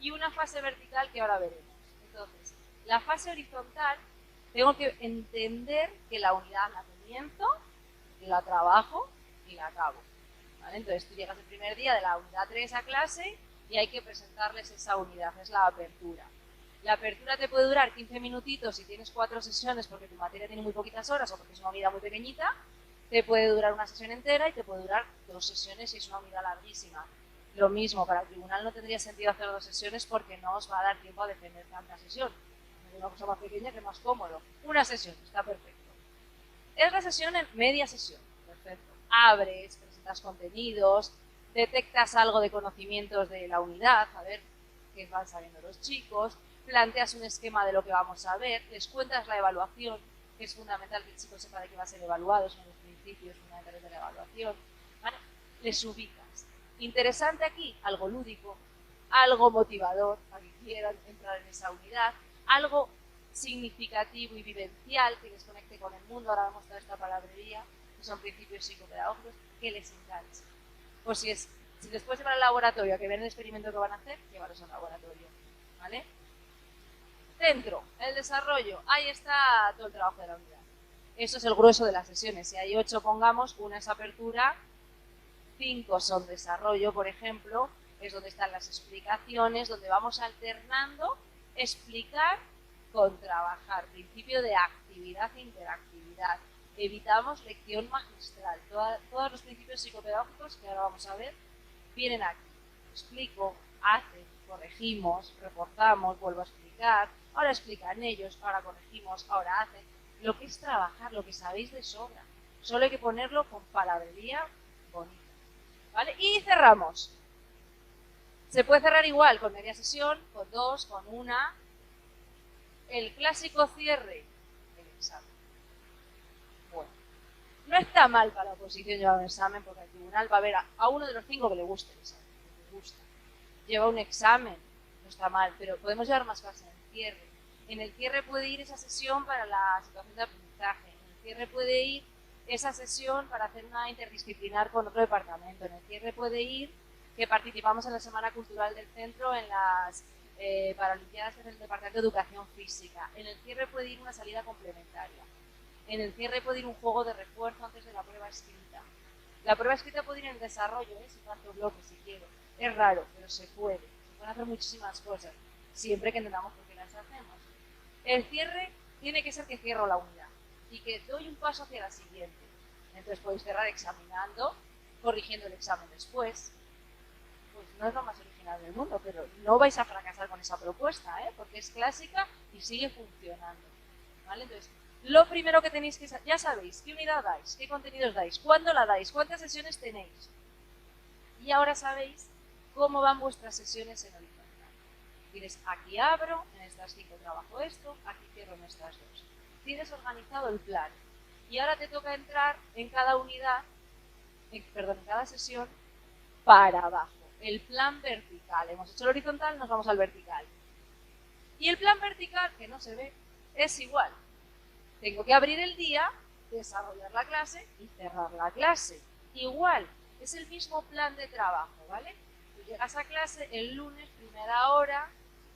Y una fase vertical que ahora veremos. Entonces, la fase horizontal, tengo que entender que la unidad la comienzo, la trabajo y la acabo. ¿Vale? Entonces, tú llegas el primer día de la unidad 3 a clase y hay que presentarles esa unidad, es la apertura. La apertura te puede durar 15 minutitos si tienes 4 sesiones porque tu materia tiene muy poquitas horas o porque es una unidad muy pequeñita. Te puede durar una sesión entera y te puede durar 2 sesiones si es una unidad larguísima. Lo mismo, para el tribunal no tendría sentido hacer 2 sesiones porque no os va a dar tiempo a defender tanta sesión. Es una cosa más pequeña que más cómodo. Una sesión, está perfecto. Es la sesión en media sesión, perfecto. Abres, presentas contenidos, detectas algo de conocimientos de la unidad, a ver qué van sabiendo los chicos, planteas un esquema de lo que vamos a ver, les cuentas la evaluación, que es fundamental que el chico sepa de qué va a ser evaluado, son los principios fundamentales de la evaluación, ¿vale? Les ubicas. Interesante aquí, algo lúdico, algo motivador, para que quieran entrar en esa unidad, algo significativo y vivencial que les conecte con el mundo. Ahora vamos a mostrar esta palabrería, que son principios psicopedagógicos, que les enganche. Pues si después de ir al laboratorio a que vean el experimento que van a hacer, llevaros al laboratorio, ¿vale? Centro, el desarrollo, ahí está todo el trabajo de la unidad. Eso es el grueso de las sesiones. Si hay 8, pongamos, una es apertura, 5 son desarrollo, por ejemplo, es donde están las explicaciones, donde vamos alternando explicar con trabajar, principio de actividad e interactividad. Evitamos lección magistral. Todos los principios psicopedagógicos que ahora vamos a ver vienen aquí. Explico, hacen, corregimos, reforzamos, vuelvo a explicar, ahora explican ellos, ahora corregimos, ahora hacen. Lo que es trabajar, lo que sabéis de sobra. Solo hay que ponerlo con palabrería bonita. ¿Vale? Y cerramos. Se puede cerrar igual, con media sesión, con 2, con 1. El clásico cierre, el examen. Bueno, no está mal para la oposición llevar un examen, porque el tribunal va a ver a uno de los 5 que le guste el examen, que le gusta. Lleva un examen, no está mal, pero podemos llevar más cosas en el cierre. En el cierre puede ir esa sesión para la situación de aprendizaje. En el cierre puede ir esa sesión para hacer una interdisciplinar con otro departamento. En el cierre puede ir que participamos en la Semana Cultural del Centro, en las Paralimpiadas del Departamento de Educación Física. En el cierre puede ir una salida complementaria. En el cierre puede ir un juego de refuerzo antes de la prueba escrita. La prueba escrita puede ir en desarrollo, si cuarto bloque, si quiero. Es raro, pero se puede. Se pueden hacer muchísimas cosas, siempre que entendamos por qué las hacemos. El cierre tiene que ser que cierro la unidad y que doy un paso hacia la siguiente. Entonces podéis cerrar examinando, corrigiendo el examen después. Pues no es lo más original del mundo, pero no vais a fracasar con esa propuesta, porque es clásica y sigue funcionando. ¿Vale? Entonces, Lo primero que tenéis que saber, ya sabéis, qué unidad dais, qué contenidos dais, cuándo la dais, cuántas sesiones tenéis. Y ahora sabéis cómo van vuestras sesiones en horizontal. Tienes, aquí abro, en estas 5 trabajo esto, aquí cierro en estas 2. Tienes organizado el plan. Y ahora te toca entrar en cada unidad, en cada sesión, para abajo. El plan vertical. Hemos hecho el horizontal, nos vamos al vertical. Y el plan vertical, que no se ve, es igual. Tengo que abrir el día, desarrollar la clase y cerrar la clase. Igual, es el mismo plan de trabajo, ¿vale? Tú llegas a clase el lunes, primera hora,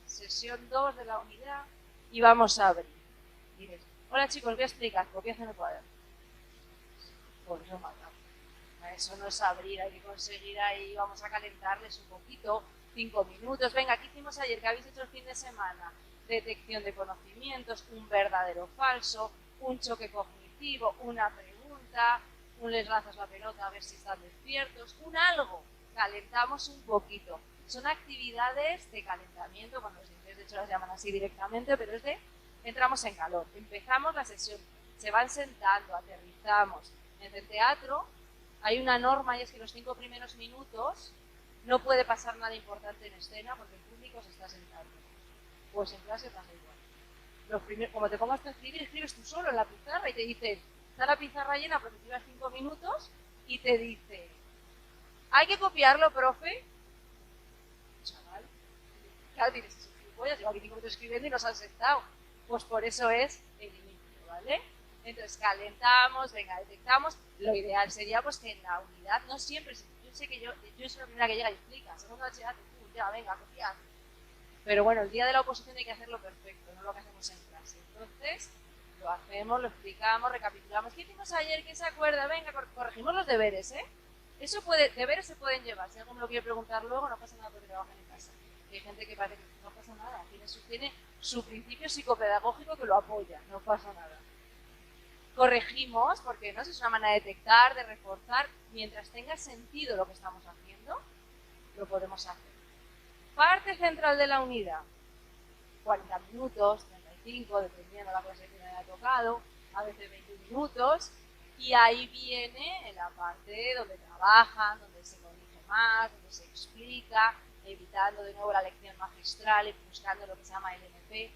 sesión 2 de la unidad, y vamos a abrir. Dices, hola chicos, voy a explicar, copias en el cuaderno. Por eso eso no es abrir, hay que conseguir ahí, vamos a calentarles un poquito, 5 minutos. Venga, ¿qué hicimos ayer? ¿Qué habéis hecho el fin de semana? Detección de conocimientos, un verdadero falso, un choque cognitivo, una pregunta, un les lanzas la pelota a ver si están despiertos, un algo. Calentamos un poquito. Son actividades de calentamiento, cuando los inglés de hecho las llaman así directamente, pero es de entramos en calor. Empezamos la sesión, se van sentando, aterrizamos. En el teatro hay una norma y es que los 5 primeros minutos no puede pasar nada importante en escena porque el público se está sentando. Pues en clase pasa igual. Como te pongas a escribir, escribes tú solo en la pizarra y te dicen, está la pizarra llena porque llevas 5 minutos y te dice, ¿hay que copiarlo, profe? Chaval, claro, tienes esos gilipollas, llevo aquí 5 minutos escribiendo y nos han sentado. Pues por eso es el inicio, ¿vale? Entonces calentamos, venga, detectamos. Lo ideal sería pues que en la unidad, no siempre, yo sé que yo soy la primera que llega y explica, segundo bachillerato, ya, venga, copiar. Pero bueno, el día de la oposición hay que hacerlo perfecto, no lo que hacemos en clase. Entonces, lo hacemos, lo explicamos, recapitulamos. ¿Qué hicimos ayer? ¿Quién se acuerda? Venga, corregimos los deberes, ¿eh? Deberes se pueden llevar. Si alguien me lo quiere preguntar luego, no pasa nada porque trabajan en casa. Hay gente que parece que no pasa nada. Tiene su principio psicopedagógico que lo apoya, no pasa nada. Corregimos, porque no es una manera de detectar, de reforzar. Mientras tenga sentido lo que estamos haciendo, lo podemos hacer. Parte central de la unidad, 40 minutos, 35, dependiendo de la clase que me haya tocado, a veces 20 minutos, y ahí viene la parte donde trabajan, donde se corrige más, donde se explica, evitando de nuevo la lección magistral y buscando lo que se llama LMP,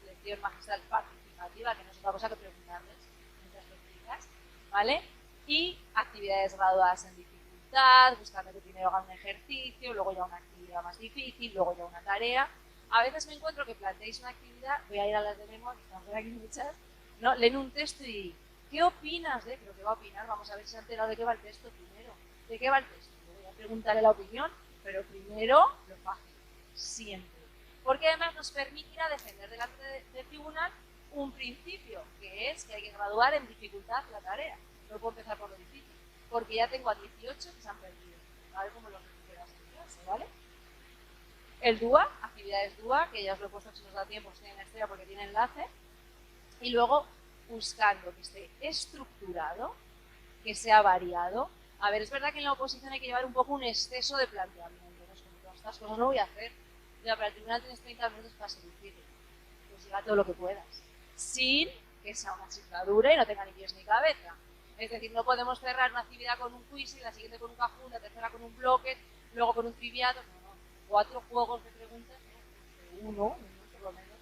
lección magistral participativa, que no es otra cosa que preguntarles mientras lo explicas, ¿vale? Y actividades graduadas en dificultad, buscando que primero hagan un ejercicio, luego ya una actividad más difícil, luego ya una tarea. A veces me encuentro que planteéis una actividad, voy a ir a las de lengua, que están por aquí muchas, ¿no? Leen un texto y ¿qué opinas de? ¿Pero qué va a opinar? Vamos a ver si se ha enterado de qué va el texto primero. ¿De qué va el texto? Le voy a preguntarle la opinión, pero primero lo fácil, siempre. Porque además nos permitirá defender delante del tribunal un principio, que es que hay que graduar en dificultad la tarea. No puedo empezar por lo difícil, porque ya tengo a 18 que se han perdido. A ver cómo los recuperas en clase, ¿vale? El DUA, actividades DUA, que ya os lo he puesto si nos da tiempo, si tienen la historia porque tiene enlace. Y luego buscando que esté estructurado, que sea variado. A ver, es verdad que en la oposición hay que llevar un poco un exceso de planteamiento. Pues como todas estas cosas no voy a hacer. Ya, para el tribunal tienes 30 minutos para seducirle. Pues lleva todo lo que puedas. Sin que sea una chifladura y no tenga ni pies ni cabeza. Es decir, no podemos cerrar una actividad con un quiz y la siguiente con un cajón, la tercera con un bloque, luego con un triviado. No, no. 4 juegos de preguntas, ¿no? Uno, por lo menos,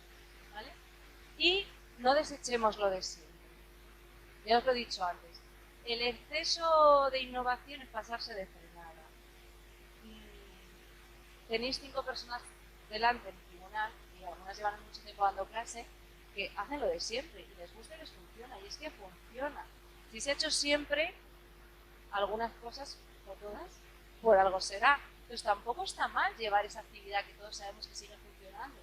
¿vale? Y no desechemos lo de siempre. Ya os lo he dicho antes. El exceso de innovación es pasarse de frenada. Tenéis 5 personas delante en el tribunal, y algunas llevan mucho tiempo dando clase, que hacen lo de siempre, y les gusta y les funciona, y es que funciona. Si se ha hecho siempre, algunas cosas, o todas, por algo será. Entonces tampoco está mal llevar esa actividad que todos sabemos que sigue funcionando.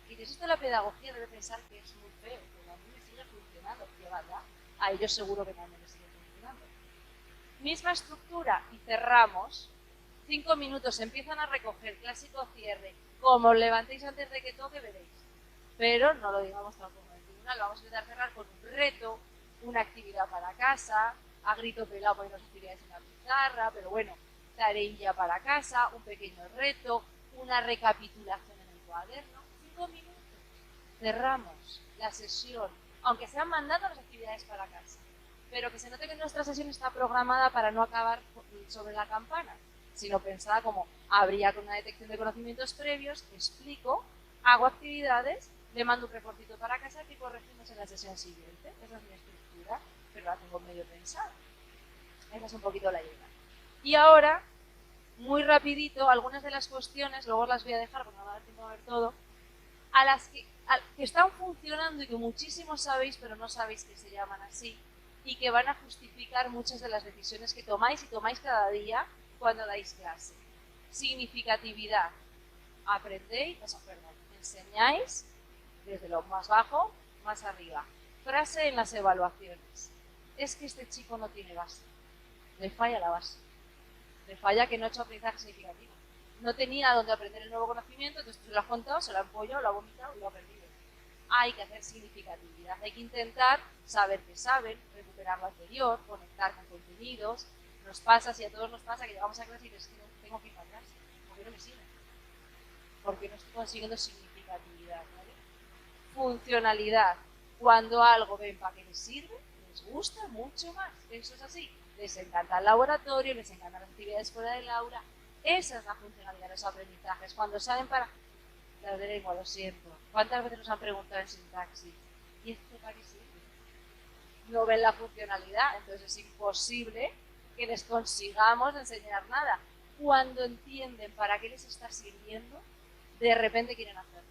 Y si esto la pedagogía debe pensar que es muy feo, pero a mí me sigue funcionando, llevarla. A ellos seguro que también les sigue funcionando. Misma estructura y cerramos. 5 minutos, empiezan a recoger, clásico cierre. Como os levantéis antes de que toque, veréis. Pero no lo digamos tal como en el tribunal, vamos a intentar cerrar con un reto, una actividad para casa, a grito pelado poniendo actividades en la pizarra, pero bueno, tareilla para casa, un pequeño reto, una recapitulación en el cuaderno. 5 minutos. Cerramos la sesión aunque sean mandando las actividades para casa, pero que se note que nuestra sesión está programada para no acabar sobre la campana, sino pensada como habría con una detección de conocimientos previos, explico, hago actividades, le mando un reportito para casa que corregimos en la sesión siguiente. Esa es mi estructura, pero la tengo medio pensada. Esa es un poquito la idea. Y ahora, muy rapidito, algunas de las cuestiones, luego las voy a dejar porque no va a dar tiempo a ver todo, a las que están funcionando y que muchísimos sabéis, pero no sabéis que se llaman así, y que van a justificar muchas de las decisiones que tomáis y tomáis cada día cuando dais clase. Significatividad. Aprendéis, perdón, enseñáis desde lo más bajo, más arriba. Frase en las evaluaciones. Es que este chico no tiene base. Le falla la base. Le falla que no ha hecho aprendizaje significativo. No tenía dónde aprender el nuevo conocimiento, entonces se lo has contado, se lo ha empollado, lo ha vomitado y lo ha perdido. Hay que hacer significatividad, hay que intentar saber qué saben, recuperar lo anterior, conectar con contenidos. Nos pasa, si a todos nos pasa, que llegamos a clase y dices, tengo que ir a clase, porque no me siguen, porque no estoy consiguiendo significatividad, ¿vale? Funcionalidad, cuando algo ven para que les sirve, les gusta mucho más, eso es así. Les encanta el laboratorio, les encantan las actividades fuera del aula. Esa es la funcionalidad de los aprendizajes. Cuando saben para... La de lengua, lo siento. ¿Cuántas veces nos han preguntado en sintaxis? ¿Y esto para qué sirve? No ven la funcionalidad, entonces es imposible que les consigamos enseñar nada. Cuando entienden para qué les está sirviendo, de repente quieren hacerlo.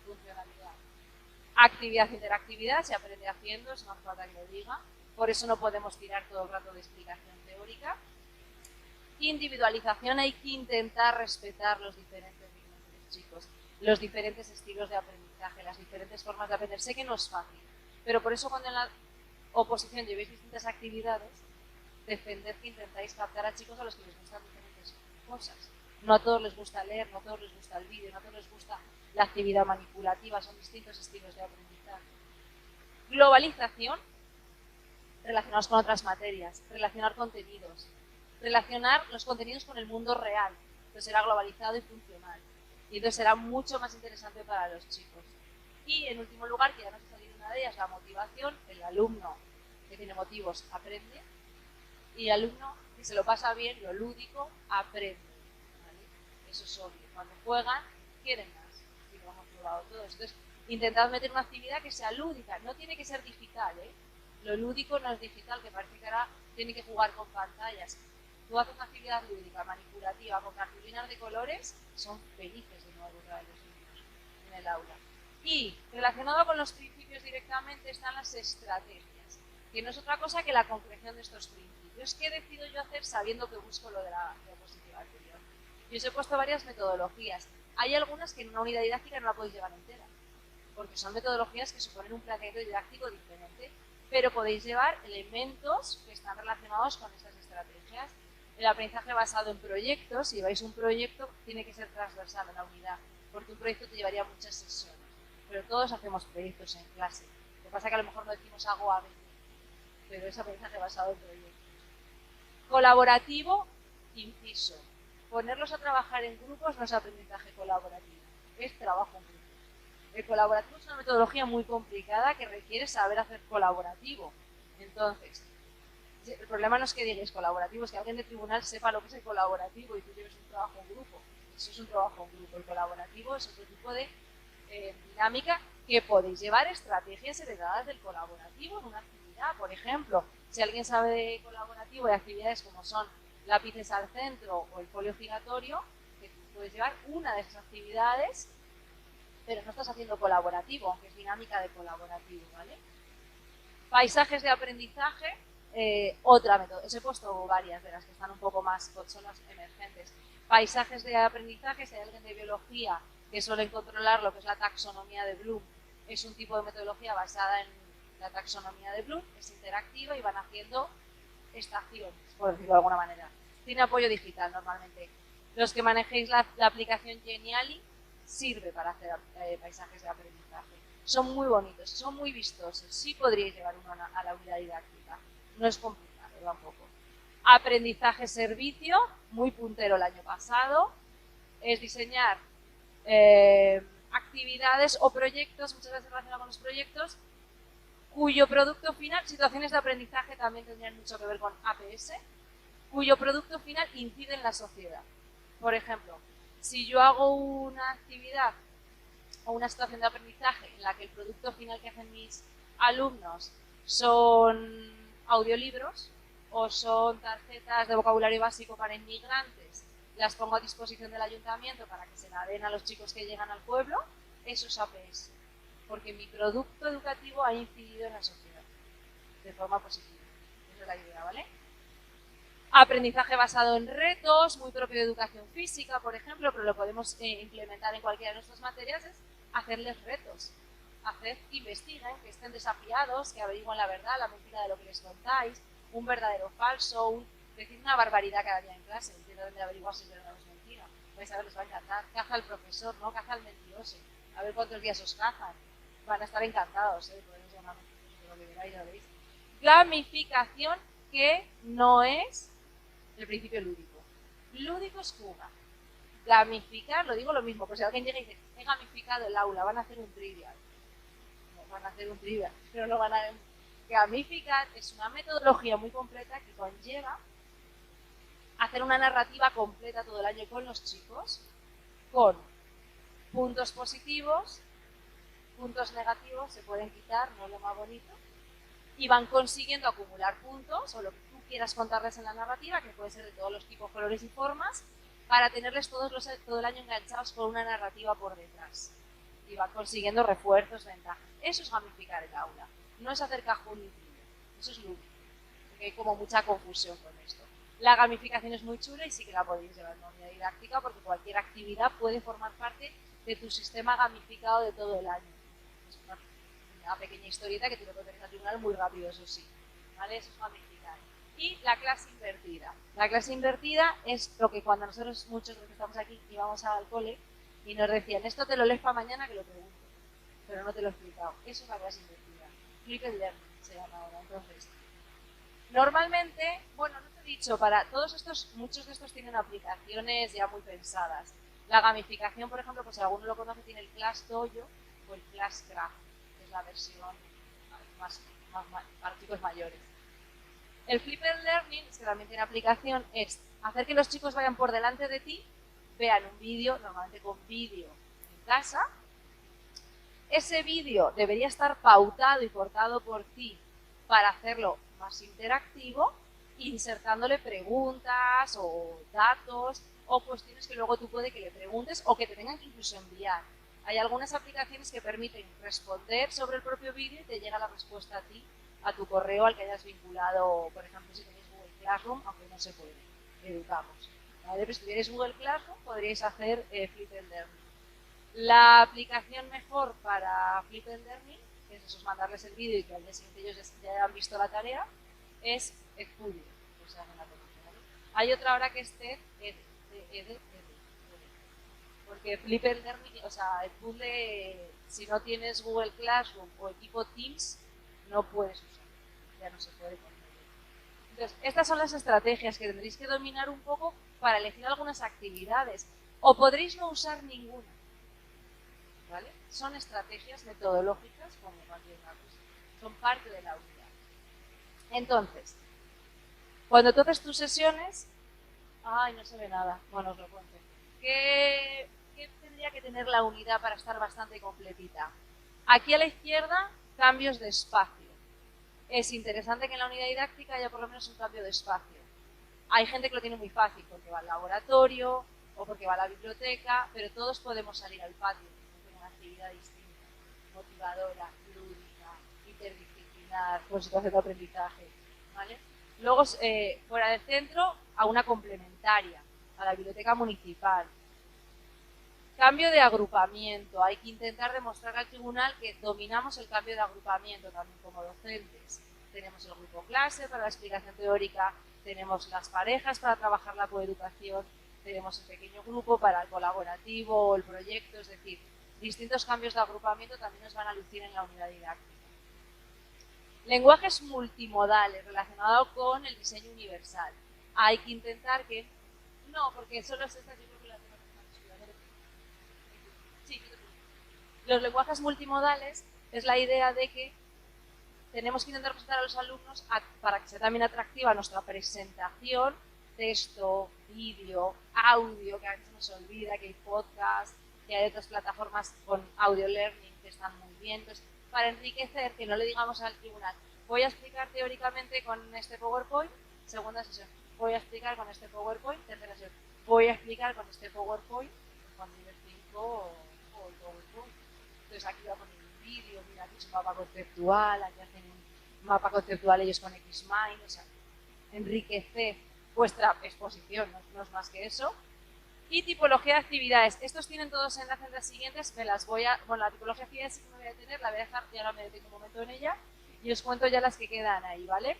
Funcionalidad. Actividad, interactividad, se aprende haciendo, es más falta que lo diga. Por eso no podemos tirar todo el rato de explicación teórica. Individualización, hay que intentar respetar los diferentes ritmos de los chicos, los diferentes estilos de aprendizaje, las diferentes formas de aprender. Sé que no es fácil, pero por eso cuando en la oposición llevéis distintas actividades, defended que intentáis captar a chicos a los que les gustan diferentes cosas. No a todos les gusta leer, no a todos les gusta el vídeo, no a todos les gusta la actividad manipulativa, son distintos estilos de aprendizaje. Globalización, relacionados con otras materias, relacionar contenidos, relacionar los contenidos con el mundo real, entonces será globalizado y funcional, y entonces será mucho más interesante para los chicos. Y en último lugar, que ya nos ha salido una de ellas, la motivación. El alumno que tiene motivos aprende, y el alumno que se lo pasa bien, lo lúdico, aprende, ¿vale? Eso es obvio. Cuando juegan, quieren más, y lo hemos probado todos. Entonces, intentad meter una actividad que sea lúdica, no tiene que ser digital, ¿eh? Lo lúdico no es digital, que parece que ahora tiene que jugar con pantallas. Tú haces una actividad lúdica, manipulativa, con cartulinas de colores, son felices de nuevo otra vez los niños en el aula. Y relacionado con los principios directamente están las estrategias, que no es otra cosa que la concreción de estos principios. ¿Qué decido yo hacer sabiendo que busco lo de la diapositiva anterior? Yo os he puesto varias metodologías. Hay algunas que en una unidad didáctica no la podéis llevar entera, porque son metodologías que suponen un planteamiento didáctico diferente, pero podéis llevar elementos que están relacionados con estas estrategias. El aprendizaje basado en proyectos, si lleváis un proyecto, tiene que ser transversal a la unidad, porque un proyecto te llevaría muchas sesiones, pero todos hacemos proyectos en clase. Lo que pasa es que a lo mejor no decimos hago A, B, pero es aprendizaje basado en proyectos. Colaborativo, inciso. Ponerlos a trabajar en grupos no es aprendizaje colaborativo, es trabajo en grupo. El colaborativo es una metodología muy complicada que requiere saber hacer colaborativo. Entonces, el problema no es que digáis colaborativo, es que alguien de tribunal sepa lo que es el colaborativo y tú lleves un trabajo en grupo. Eso es un trabajo en grupo. El colaborativo es otro tipo de dinámica que podéis llevar estrategias heredadas del colaborativo en una actividad. Por ejemplo, si alguien sabe de colaborativo y actividades como son lápices al centro o el folio giratorio, que tú puedes llevar una de esas actividades, pero no estás haciendo colaborativo, aunque es dinámica de colaborativo, ¿vale? Paisajes de aprendizaje, otra método. Os he puesto varias de las que están un poco más, son las emergentes. Paisajes de aprendizaje, si hay alguien de biología que suele controlar lo que es la taxonomía de Bloom, es un tipo de metodología basada en la taxonomía de Bloom, es interactiva y van haciendo estaciones, por decirlo de alguna manera. Tiene apoyo digital normalmente. Los que manejéis la aplicación Geniali, sirve para hacer paisajes de aprendizaje. Son muy bonitos, son muy vistosos. Sí podríais llevar uno a la unidad didáctica. No es complicado tampoco. Aprendizaje servicio, muy puntero el año pasado. Es diseñar actividades o proyectos, muchas veces relacionados con los proyectos, cuyo producto final, situaciones de aprendizaje también tendrían mucho que ver con APS, cuyo producto final incide en la sociedad. Por ejemplo, si yo hago una actividad o una situación de aprendizaje en la que el producto final que hacen mis alumnos son audiolibros o son tarjetas de vocabulario básico para inmigrantes, las pongo a disposición del ayuntamiento para que se la den a los chicos que llegan al pueblo, eso es APS, porque mi producto educativo ha incidido en la sociedad de forma positiva. Esa es la idea, ¿vale? Aprendizaje basado en retos, muy propio de educación física, por ejemplo, pero lo podemos implementar en cualquiera de nuestras materias, es hacerles retos. Hacer que investiguen, que estén desafiados, que averigüen la verdad, la mentira de lo que les contáis, un verdadero falso, decir una barbaridad cada día en clase, intentar de averiguar si es verdad o es mentira. Vais a ver, les va a encantar. Caza al profesor, ¿no? Caza al mentiroso. A ver cuántos días os cazan. Van a estar encantados, podemos llamar lo que veráis, ya lo veis. Gamificación, que no es el principio lúdico. Lúdico es jugar. Gamificar, lo digo lo mismo, por si alguien llega y dice, he gamificado el aula, van a hacer un trivial. No van a hacer un trivial, pero no van a... Gamificar es una metodología muy completa que conlleva hacer una narrativa completa todo el año con los chicos, con puntos positivos, puntos negativos, se pueden quitar, no es lo más bonito, y van consiguiendo acumular puntos, o lo que tú quieras contarles en la narrativa, que puede ser de todos los tipos, colores y formas, para tenerles todo el año enganchados con una narrativa por detrás. Y van consiguiendo refuerzos, ventajas. Eso es gamificar el aula. No es hacer cajón ni trivia. Eso es lúdico. Porque hay como mucha confusión con esto. La gamificación es muy chula y sí que la podéis llevar en una unidad didáctica porque cualquier actividad puede formar parte de tu sistema gamificado de todo el año. Es una pequeña historieta que te lo puedes al tribunal muy rápido, eso sí. ¿Vale? Eso es gamificar. Y la clase invertida. La clase invertida es lo que cuando nosotros, muchos de los que estamos aquí, íbamos al cole y nos decían, esto te lo lees para mañana que lo pregunto, pero no te lo he explicado. Eso es la clase invertida. Flipped Learning se llama ahora. Entonces, normalmente, bueno, no te he dicho, para todos estos, muchos de estos tienen aplicaciones ya muy pensadas. La gamificación, por ejemplo, pues si alguno lo conoce, tiene el Classdojo o el Classcraft, que es la versión más para chicos mayores. El Flipped Learning, que también tiene aplicación, es hacer que los chicos vayan por delante de ti, vean un vídeo, normalmente con vídeo en casa. Ese vídeo debería estar pautado y cortado por ti para hacerlo más interactivo, insertándole preguntas o datos o cuestiones que luego tú puedes que le preguntes o que te tengan que incluso enviar. Hay algunas aplicaciones que permiten responder sobre el propio vídeo y te llega la respuesta a ti, a tu correo al que hayas vinculado, por ejemplo, si tenéis Google Classroom, aunque no se puede, educamos. ¿Vale? Pero si tuvierais Google Classroom podríais hacer Flipped Learning. La aplicación mejor para Flipped Learning, que es eso, es mandarles el vídeo y que al día siguiente ellos ya hayan visto la tarea, es Edpuzzle. O sea, ¿vale? Hay otra ahora que es TED, porque Flipped Learning, o sea, Edpuzzle, si no tienes Google Classroom o equipo Teams, no puedes usar. Ya no se puede poner. Entonces, estas son las estrategias que tendréis que dominar un poco para elegir algunas actividades. O podréis no usar ninguna. ¿Vale? Son estrategias metodológicas como cualquier otra cosa. Son parte de la unidad. Entonces, cuando tú haces tus sesiones... Ay, no se ve nada. Bueno, os lo cuento. ¿Qué tendría que tener la unidad para estar bastante completita? Aquí a la izquierda, cambios de espacio. Es interesante que en la unidad didáctica haya por lo menos un cambio de espacio. Hay gente que lo tiene muy fácil porque va al laboratorio o porque va a la biblioteca, pero todos podemos salir al patio. Una actividad distinta, motivadora, lúdica, interdisciplinar, con situación de aprendizaje, ¿vale? Luego, fuera del centro, a una complementaria, a la biblioteca municipal. Cambio de agrupamiento. Hay que intentar demostrar al tribunal que dominamos el cambio de agrupamiento también como docentes. Tenemos el grupo clase para la explicación teórica, tenemos las parejas para trabajar la coeducación, tenemos el pequeño grupo para el colaborativo o el proyecto, es decir, distintos cambios de agrupamiento también nos van a lucir en la unidad didáctica. Lenguajes multimodales relacionados con el diseño universal. Hay que intentar que... No, porque solo es esta, yo creo que la tengo que... Sí, los lenguajes multimodales es la idea de que tenemos que intentar presentar a los alumnos para que sea también atractiva nuestra presentación, texto, vídeo, audio, que a veces nos olvida que hay podcast, que hay otras plataformas con audio learning que están muy bien, entonces, para enriquecer, que no le digamos al tribunal, voy a explicar teóricamente con este PowerPoint, segunda sesión, voy a explicar con este PowerPoint, tercera sesión, voy a explicar con este PowerPoint, con nivel 5 o el PowerPoint. Entonces aquí voy a poner un vídeo, mira, aquí es un mapa conceptual, aquí hacen un mapa conceptual ellos con Xmind, o sea, enriquecer vuestra exposición, no es más que eso. Y tipología de actividades. Estos tienen todos enlaces en las siguientes, me las voy a... Bueno, la tipología de actividades sí que me voy a detener, la voy a dejar, ya no me detengo un momento en ella, y os cuento ya las que quedan ahí, ¿vale?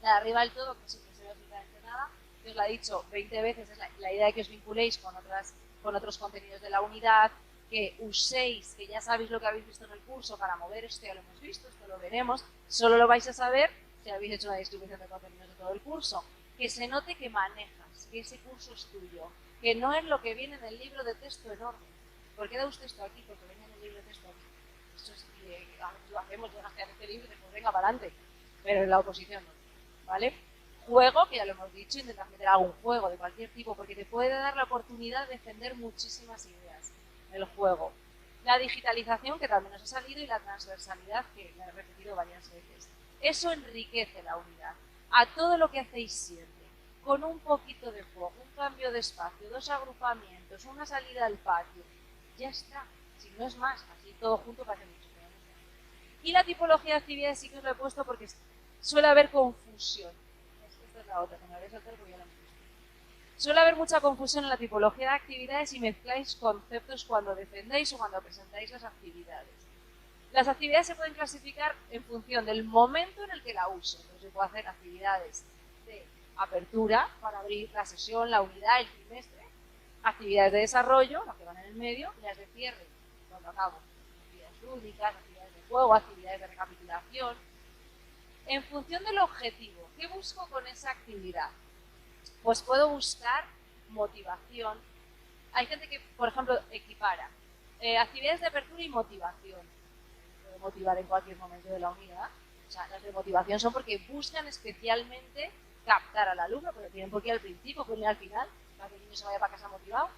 La de arriba del todo, que siempre se ve absolutamente nada, que os la he dicho 20 veces, es la idea de que os vinculéis con otros contenidos de la unidad, que uséis, que ya sabéis lo que habéis visto en el curso para mover esto, ya lo hemos visto, esto lo veremos, solo lo vais a saber si habéis hecho una distribución de contenidos de todo el curso. Que se note que manejas, que ese curso es tuyo, que no es lo que viene en el libro de texto enorme. ¿Por qué da usted esto aquí? Porque viene en el libro de texto aquí. Eso es, lo hacemos, llegaste a este libro y después venga para adelante. Pero en la oposición no. ¿Vale? Juego, que ya lo hemos dicho, intentar meter algún juego de cualquier tipo, porque te puede dar la oportunidad de defender muchísimas ideas. El juego. La digitalización, que también nos ha salido, y la transversalidad, que la he repetido varias veces. Eso enriquece la unidad. A todo lo que hacéis siempre, con un poquito de juego, un cambio de espacio, 2 agrupamientos, una salida al patio, ya está, si no es más, así todo junto parece mucho. Y la tipología de actividades sí que os lo he puesto porque suele haber confusión. Esta es la otra, que me habéis saltado porque ya la hemos visto. Suele haber mucha confusión en la tipología de actividades y mezcláis conceptos cuando defendéis o cuando presentáis las actividades. Las actividades se pueden clasificar en función del momento en el que la uso. Entonces se puede hacer actividades de apertura para abrir la sesión, la unidad, el trimestre, actividades de desarrollo, las que van en el medio, y las de cierre, cuando acabo. Actividades lúdicas, actividades de juego, actividades de recapitulación. En función del objetivo, ¿qué busco con esa actividad? Pues puedo buscar motivación. Hay gente que, por ejemplo, equipara actividades de apertura y motivación. Puede motivar en cualquier momento de la unidad. O sea, las de motivación son porque buscan especialmente captar al alumno, pero tienen por qué ir al principio, pueden ir al final, para que el niño se vaya para casa motivado.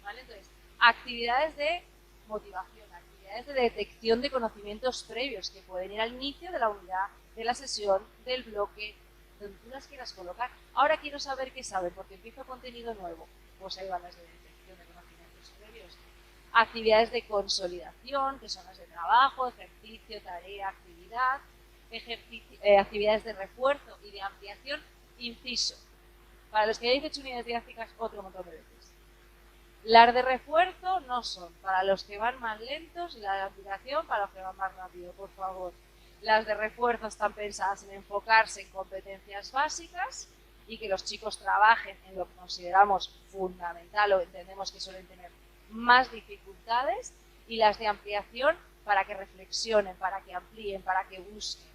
¿Vale? Entonces, actividades de motivación, actividades de detección de conocimientos previos que pueden ir al inicio de la unidad, de la sesión, del bloque, donde tú las quieras colocar. Ahora quiero saber qué saben, porque empiezo contenido nuevo. Pues ahí van las de detección de conocimientos previos. Actividades de consolidación, que son las de trabajo, ejercicio, tarea, actividad. Actividades de refuerzo y de ampliación, inciso. Para los que hayáis hecho unidades didácticas otro montón de veces. Las de refuerzo no son para los que van más lentos y la de ampliación para los que van más rápido, por favor. Las de refuerzo están pensadas en enfocarse en competencias básicas y que los chicos trabajen en lo que consideramos fundamental o entendemos que suelen tener más dificultades, y las de ampliación para que reflexionen, para que amplíen, para que busquen.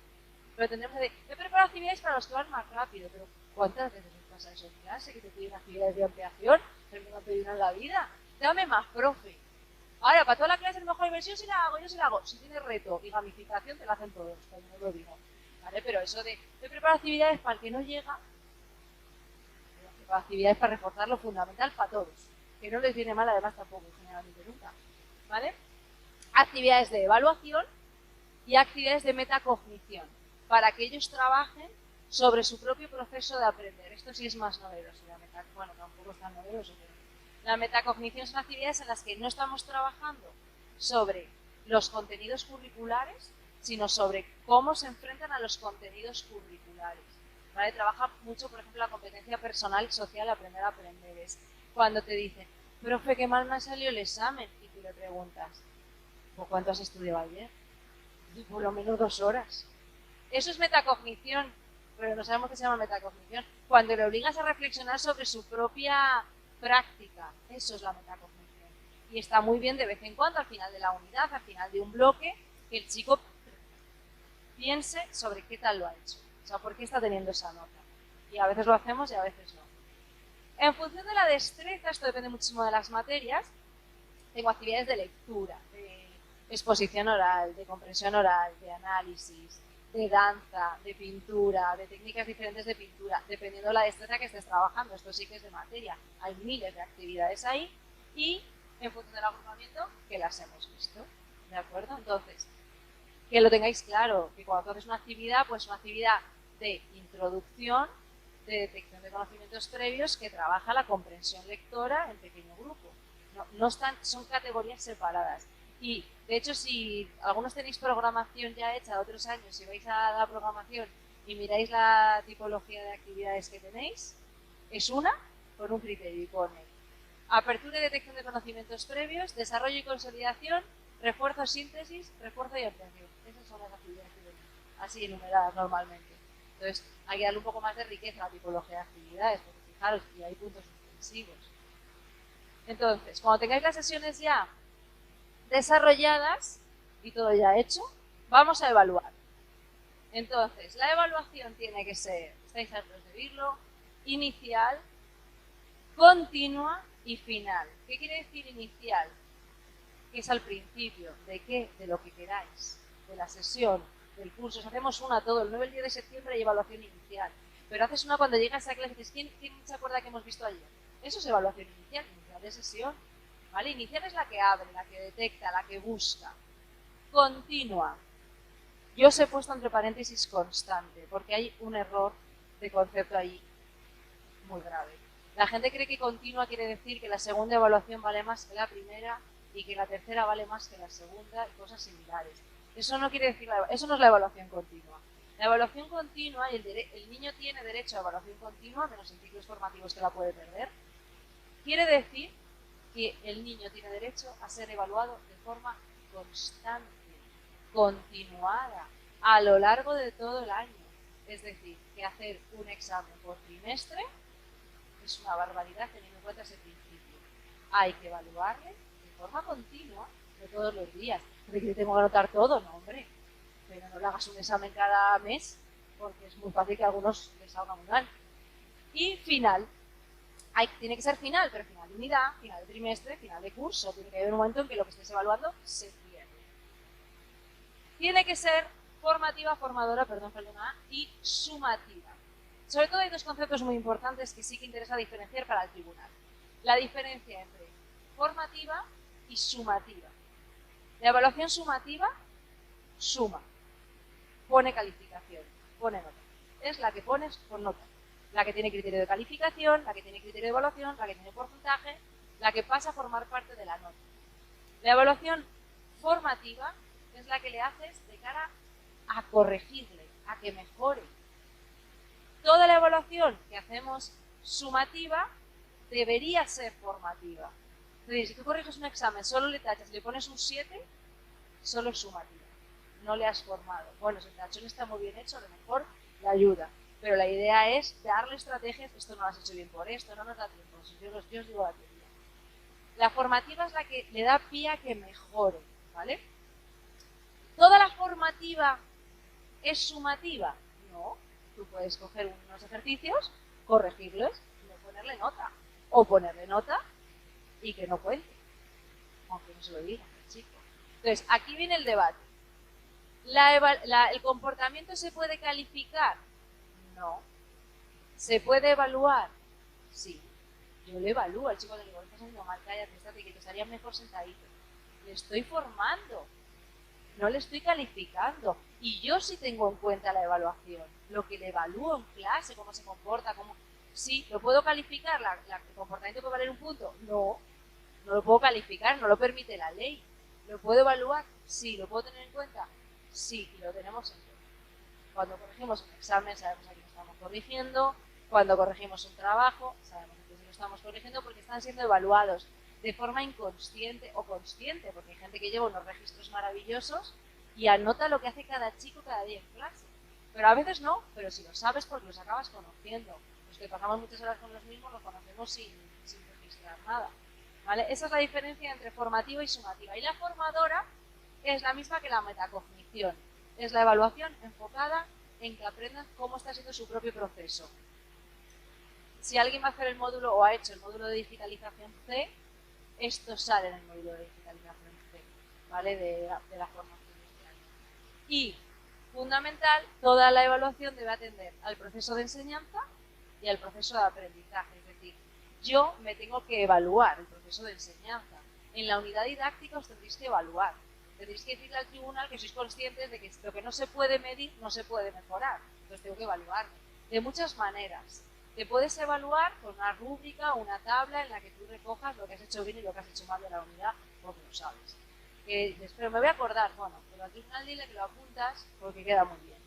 Pero tendremos que decir, he preparado actividades para los que van más rápido, pero ¿cuántas veces os pasa eso en clase? Que te piden actividades de ampliación, pero no te piden en la vida. Dame más, profe. Ahora, para toda la clase, a lo mejor inversión si la hago, yo si la hago. Si tiene reto y gamificación, te la hacen todos, como no lo digo. ¿Vale? Pero eso de, he preparado actividades para el que no llega, he preparado actividades para reforzar lo fundamental para todos. Que no les viene mal, además, tampoco, generalmente nunca. ¿Vale? Actividades de evaluación y actividades de metacognición, para que ellos trabajen sobre su propio proceso de aprender. Esto sí es más novedoso. Bueno, tampoco es tan novedoso, pero la metacognición son actividades en las que no estamos trabajando sobre los contenidos curriculares, sino sobre cómo se enfrentan a los contenidos curriculares. ¿Vale? Trabaja mucho, por ejemplo, la competencia personal, social, aprender a aprender. Es cuando te dicen, profe, qué mal me ha salido el examen, y tú le preguntas, ¿por cuánto has estudiado ayer? Por lo menos 2 horas. Eso es metacognición, pero no sabemos qué se llama metacognición. Cuando le obligas a reflexionar sobre su propia práctica, eso es la metacognición. Y está muy bien de vez en cuando, al final de la unidad, al final de un bloque, que el chico piense sobre qué tal lo ha hecho. O sea, por qué está teniendo esa nota. Y a veces lo hacemos y a veces no. En función de la destreza, esto depende muchísimo de las materias, tengo actividades de lectura, de exposición oral, de comprensión oral, de análisis, de danza, de pintura, de técnicas diferentes de pintura, dependiendo de la destreza que estés trabajando. Esto sí que es de materia. Hay miles de actividades ahí y en función del agrupamiento que las hemos visto. ¿De acuerdo? Entonces, que lo tengáis claro, que cuando haces una actividad, pues una actividad de introducción, de detección de conocimientos previos que trabaja la comprensión lectora en pequeño grupo. No están, son categorías separadas. Y, de hecho, si algunos tenéis programación ya hecha de otros años, si vais a la programación y miráis la tipología de actividades que tenéis, es una con un criterio y pone apertura y detección de conocimientos previos, desarrollo y consolidación, refuerzo, síntesis, refuerzo y ampliación. Esas son las actividades que tenéis, así enumeradas normalmente. Entonces, hay que darle un poco más de riqueza a la tipología de actividades, porque fijaros que hay puntos suspensivos. Entonces, cuando tengáis las sesiones ya desarrolladas y todo ya hecho, vamos a evaluar. Entonces, la evaluación tiene que ser, estáis hartos de oírlo, inicial, continua y final. ¿Qué quiere decir inicial? Que es al principio. ¿De qué? De lo que queráis. De la sesión, del curso. Si hacemos una todo, el 9 y el 10 de septiembre hay evaluación inicial. Pero haces una cuando llegas a clase y dices, ¿quién se acuerda que hemos visto ayer? Eso es evaluación inicial de sesión. ¿Vale? Inicial es la que abre, la que detecta, la que busca. Continua. Yo os he puesto entre paréntesis constante, porque hay un error de concepto ahí muy grave. La gente cree que continua quiere decir que la segunda evaluación vale más que la primera y que la tercera vale más que la segunda y cosas similares. Eso no quiere decir, eso no es la evaluación continua. La evaluación continua, y el niño tiene derecho a evaluación continua, menos en ciclos formativos que la puede perder, quiere decir que el niño tiene derecho a ser evaluado de forma constante, continuada, a lo largo de todo el año. Es decir, que hacer un examen por trimestre es una barbaridad teniendo en cuenta ese principio. Hay que evaluarle de forma continua, no todos los días. ¿De que tengo que anotar todo? No, hombre. Pero no le hagas un examen cada mes, porque es muy fácil que a algunos les salga muy mal. Y final. Tiene que ser final, pero final de unidad, final de trimestre, final de curso. Tiene que haber un momento en que lo que estés evaluando se cierre. Tiene que ser formativa, y sumativa. Sobre todo hay dos conceptos muy importantes que sí que interesa diferenciar para el tribunal. La diferencia entre formativa y sumativa. La evaluación sumativa suma, pone calificación, pone nota. Es la que pones por nota. La que tiene criterio de calificación, la que tiene criterio de evaluación, la que tiene porcentaje, la que pasa a formar parte de la nota. La evaluación formativa es la que le haces de cara a corregirle, a que mejore. Toda la evaluación que hacemos sumativa debería ser formativa. Es decir, si tú corriges un examen, solo le tachas y le pones un 7, solo es sumativa. No le has formado. Bueno, si el tachón está muy bien hecho, a lo mejor le ayuda. Pero la idea es darle estrategias, esto no lo has hecho bien por esto, no nos da tiempo. Yo os digo la teoría. La formativa es la que le da pie a que mejore, ¿vale? ¿Toda la formativa es sumativa? No. Tú puedes coger unos ejercicios, corregirlos y no ponerle nota. O ponerle nota y que no cuente. Aunque no se lo diga el chico. Entonces, aquí viene el debate. ¿El comportamiento se puede calificar? No. ¿Se puede evaluar? Sí. Yo le evalúo al chico, le digo, estás haciendo mal, cállate, estate, que te estaría mejor sentadito. Le estoy formando. No le estoy calificando. Y yo sí tengo en cuenta la evaluación. Lo que le evalúo en clase, cómo se comporta, cómo... Sí, ¿lo puedo calificar? ¿El comportamiento puede valer un punto? No. No lo puedo calificar, no lo permite la ley. ¿Lo puedo evaluar? Sí. ¿Lo puedo tener en cuenta? Sí, y lo tenemos en cuenta. Cuando corregimos un examen sabemos a quién estamos corrigiendo. Cuando corregimos un trabajo sabemos a quién lo estamos corrigiendo porque están siendo evaluados de forma inconsciente o consciente, porque hay gente que lleva unos registros maravillosos y anota lo que hace cada chico cada día en clase. Pero a veces no, pero si lo sabes porque los acabas conociendo. Los que pasamos muchas horas con los mismos los conocemos sin registrar nada. ¿Vale? Esa es la diferencia entre formativa y sumativa. Y la formadora es la misma que la metacognición. Es la evaluación enfocada en que aprendan cómo está siendo su propio proceso. Si alguien va a hacer el módulo o ha hecho el módulo de digitalización C, esto sale en el módulo de digitalización C, ¿vale? De la formación de este año. Y Fundamental, toda la evaluación debe atender al proceso de enseñanza y al proceso de aprendizaje. Es decir, yo me tengo que evaluar el proceso de enseñanza. En la unidad didáctica os tendréis que evaluar. Tendréis que decirle al tribunal que sois conscientes de que lo que no se puede medir no se puede mejorar. Entonces tengo que evaluarme. De muchas maneras. Te puedes evaluar con una rúbrica o una tabla en la que tú recojas lo que has hecho bien y lo que has hecho mal de la unidad, porque lo sabes. Pero me voy a acordar, bueno, pero al tribunal dile que lo apuntas porque queda muy bien.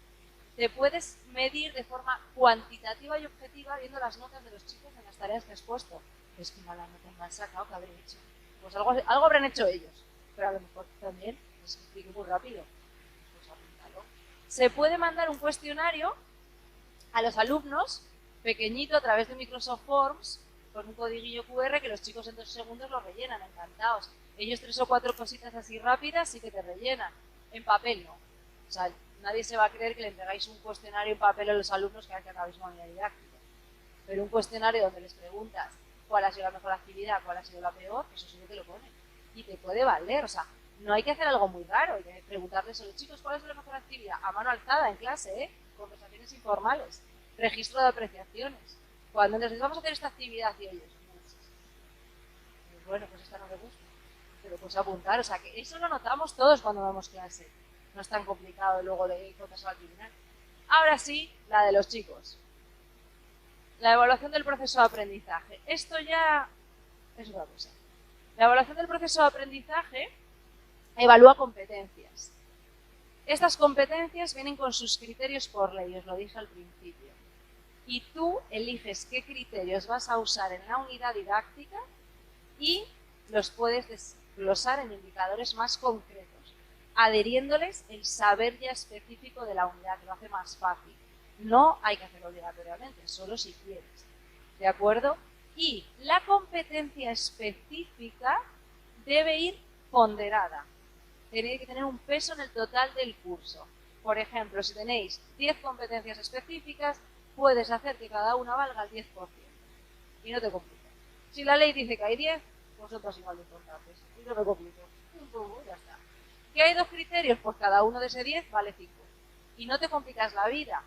Te puedes medir de forma cuantitativa y objetiva viendo las notas de los chicos en las tareas que has puesto. Es que mala nota me han sacado, ¿qué habré hecho? Pues algo habrán hecho ellos, pero a lo mejor también les explico muy rápido. Pues apúntalo. Se puede mandar un cuestionario a los alumnos, pequeñito, a través de Microsoft Forms, con un codiguillo QR que los chicos en 2 segundos lo rellenan, encantados. Ellos 3 o 4 cositas así rápidas sí que te rellenan. En papel no. O sea, nadie se va a creer que le entregáis un cuestionario en papel a los alumnos cada vez que acabéis una unidad didáctica. Pero un cuestionario donde les preguntas cuál ha sido la mejor actividad, cuál ha sido la peor, eso sí que te lo pone. Y te puede valer, o sea, no hay que hacer algo muy raro, hay que preguntarles a los chicos cuál es la mejor actividad, a mano alzada en clase, conversaciones informales, registro de apreciaciones. Cuando les vamos a hacer esta actividad y ellos, pues bueno, pues esta no me gusta, pero pues apuntar, o sea, que eso lo notamos todos cuando damos clase. No es tan complicado luego de contárselo al tribunal. Ahora sí, la de los chicos. La evaluación del proceso de aprendizaje. Esto ya es otra cosa. La evaluación del proceso de aprendizaje evalúa competencias. Estas competencias vienen con sus criterios por ley, os lo dije al principio. Y tú eliges qué criterios vas a usar en la unidad didáctica y los puedes desglosar en indicadores más concretos, adheriéndoles el saber ya específico de la unidad, que lo hace más fácil. No hay que hacerlo obligatoriamente, solo si quieres. ¿De acuerdo? Y la competencia específica debe ir ponderada. Tiene que tener un peso en el total del curso. Por ejemplo, si tenéis 10 competencias específicas, puedes hacer que cada una valga el 10%. Y no te compliques. Si la ley dice que hay 10, pues son todas igual de importantes. Y no me complico. Ya está. ¿Que hay 2 criterios? Pues cada uno de ese 10 vale 5. Y no te complicas la vida.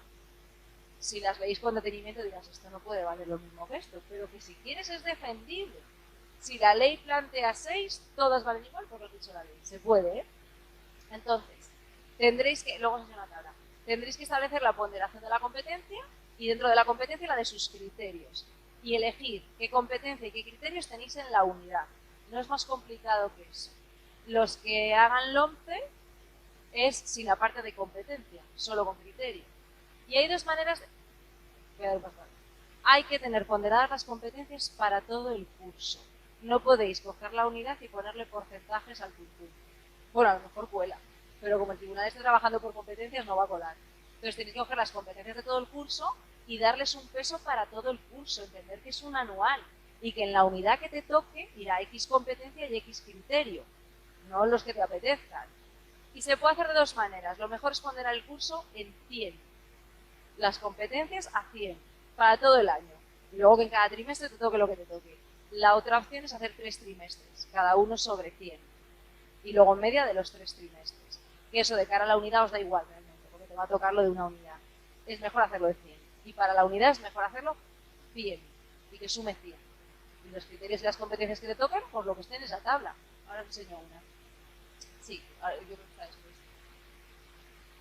Si las leéis con detenimiento dirás, esto no puede valer lo mismo que esto. Pero que si quieres es defendible. Si la ley plantea 6, todas valen igual, por lo que ha dicho la ley. Se puede, ¿eh? Entonces, tendréis que, luego os hace una tabla, tendréis que establecer la ponderación de la competencia y dentro de la competencia la de sus criterios. Y elegir qué competencia y qué criterios tenéis en la unidad. No es más complicado que eso. Los que hagan LOMCE es sin la parte de competencia, solo con criterio. Y hay 2 maneras de... Voy a dar un paso. Hay que tener ponderadas las competencias para todo el curso. No podéis coger la unidad y ponerle porcentajes al tuntún. Bueno, a lo mejor cuela, pero como el tribunal está trabajando por competencias no va a colar. Entonces tenéis que coger las competencias de todo el curso y darles un peso para todo el curso, entender que es un anual y que en la unidad que te toque irá X competencia y X criterio, no los que te apetezcan. Y se puede hacer de 2 maneras. Lo mejor es ponderar el curso en 100, las competencias a 100, para todo el año. Y luego que en cada trimestre te toque lo que te toque. La otra opción es hacer 3 trimestres, cada uno sobre 100. Y luego media de los 3 trimestres. Que eso de cara a la unidad os da igual realmente, porque te va a tocar lo de una unidad. Es mejor hacerlo de 100. Y para la unidad es mejor hacerlo 100. Y que sume 100. Y los criterios y las competencias que te toquen, pues lo que esté en esa tabla. Ahora os enseño una. Sí, yo creo que está eso.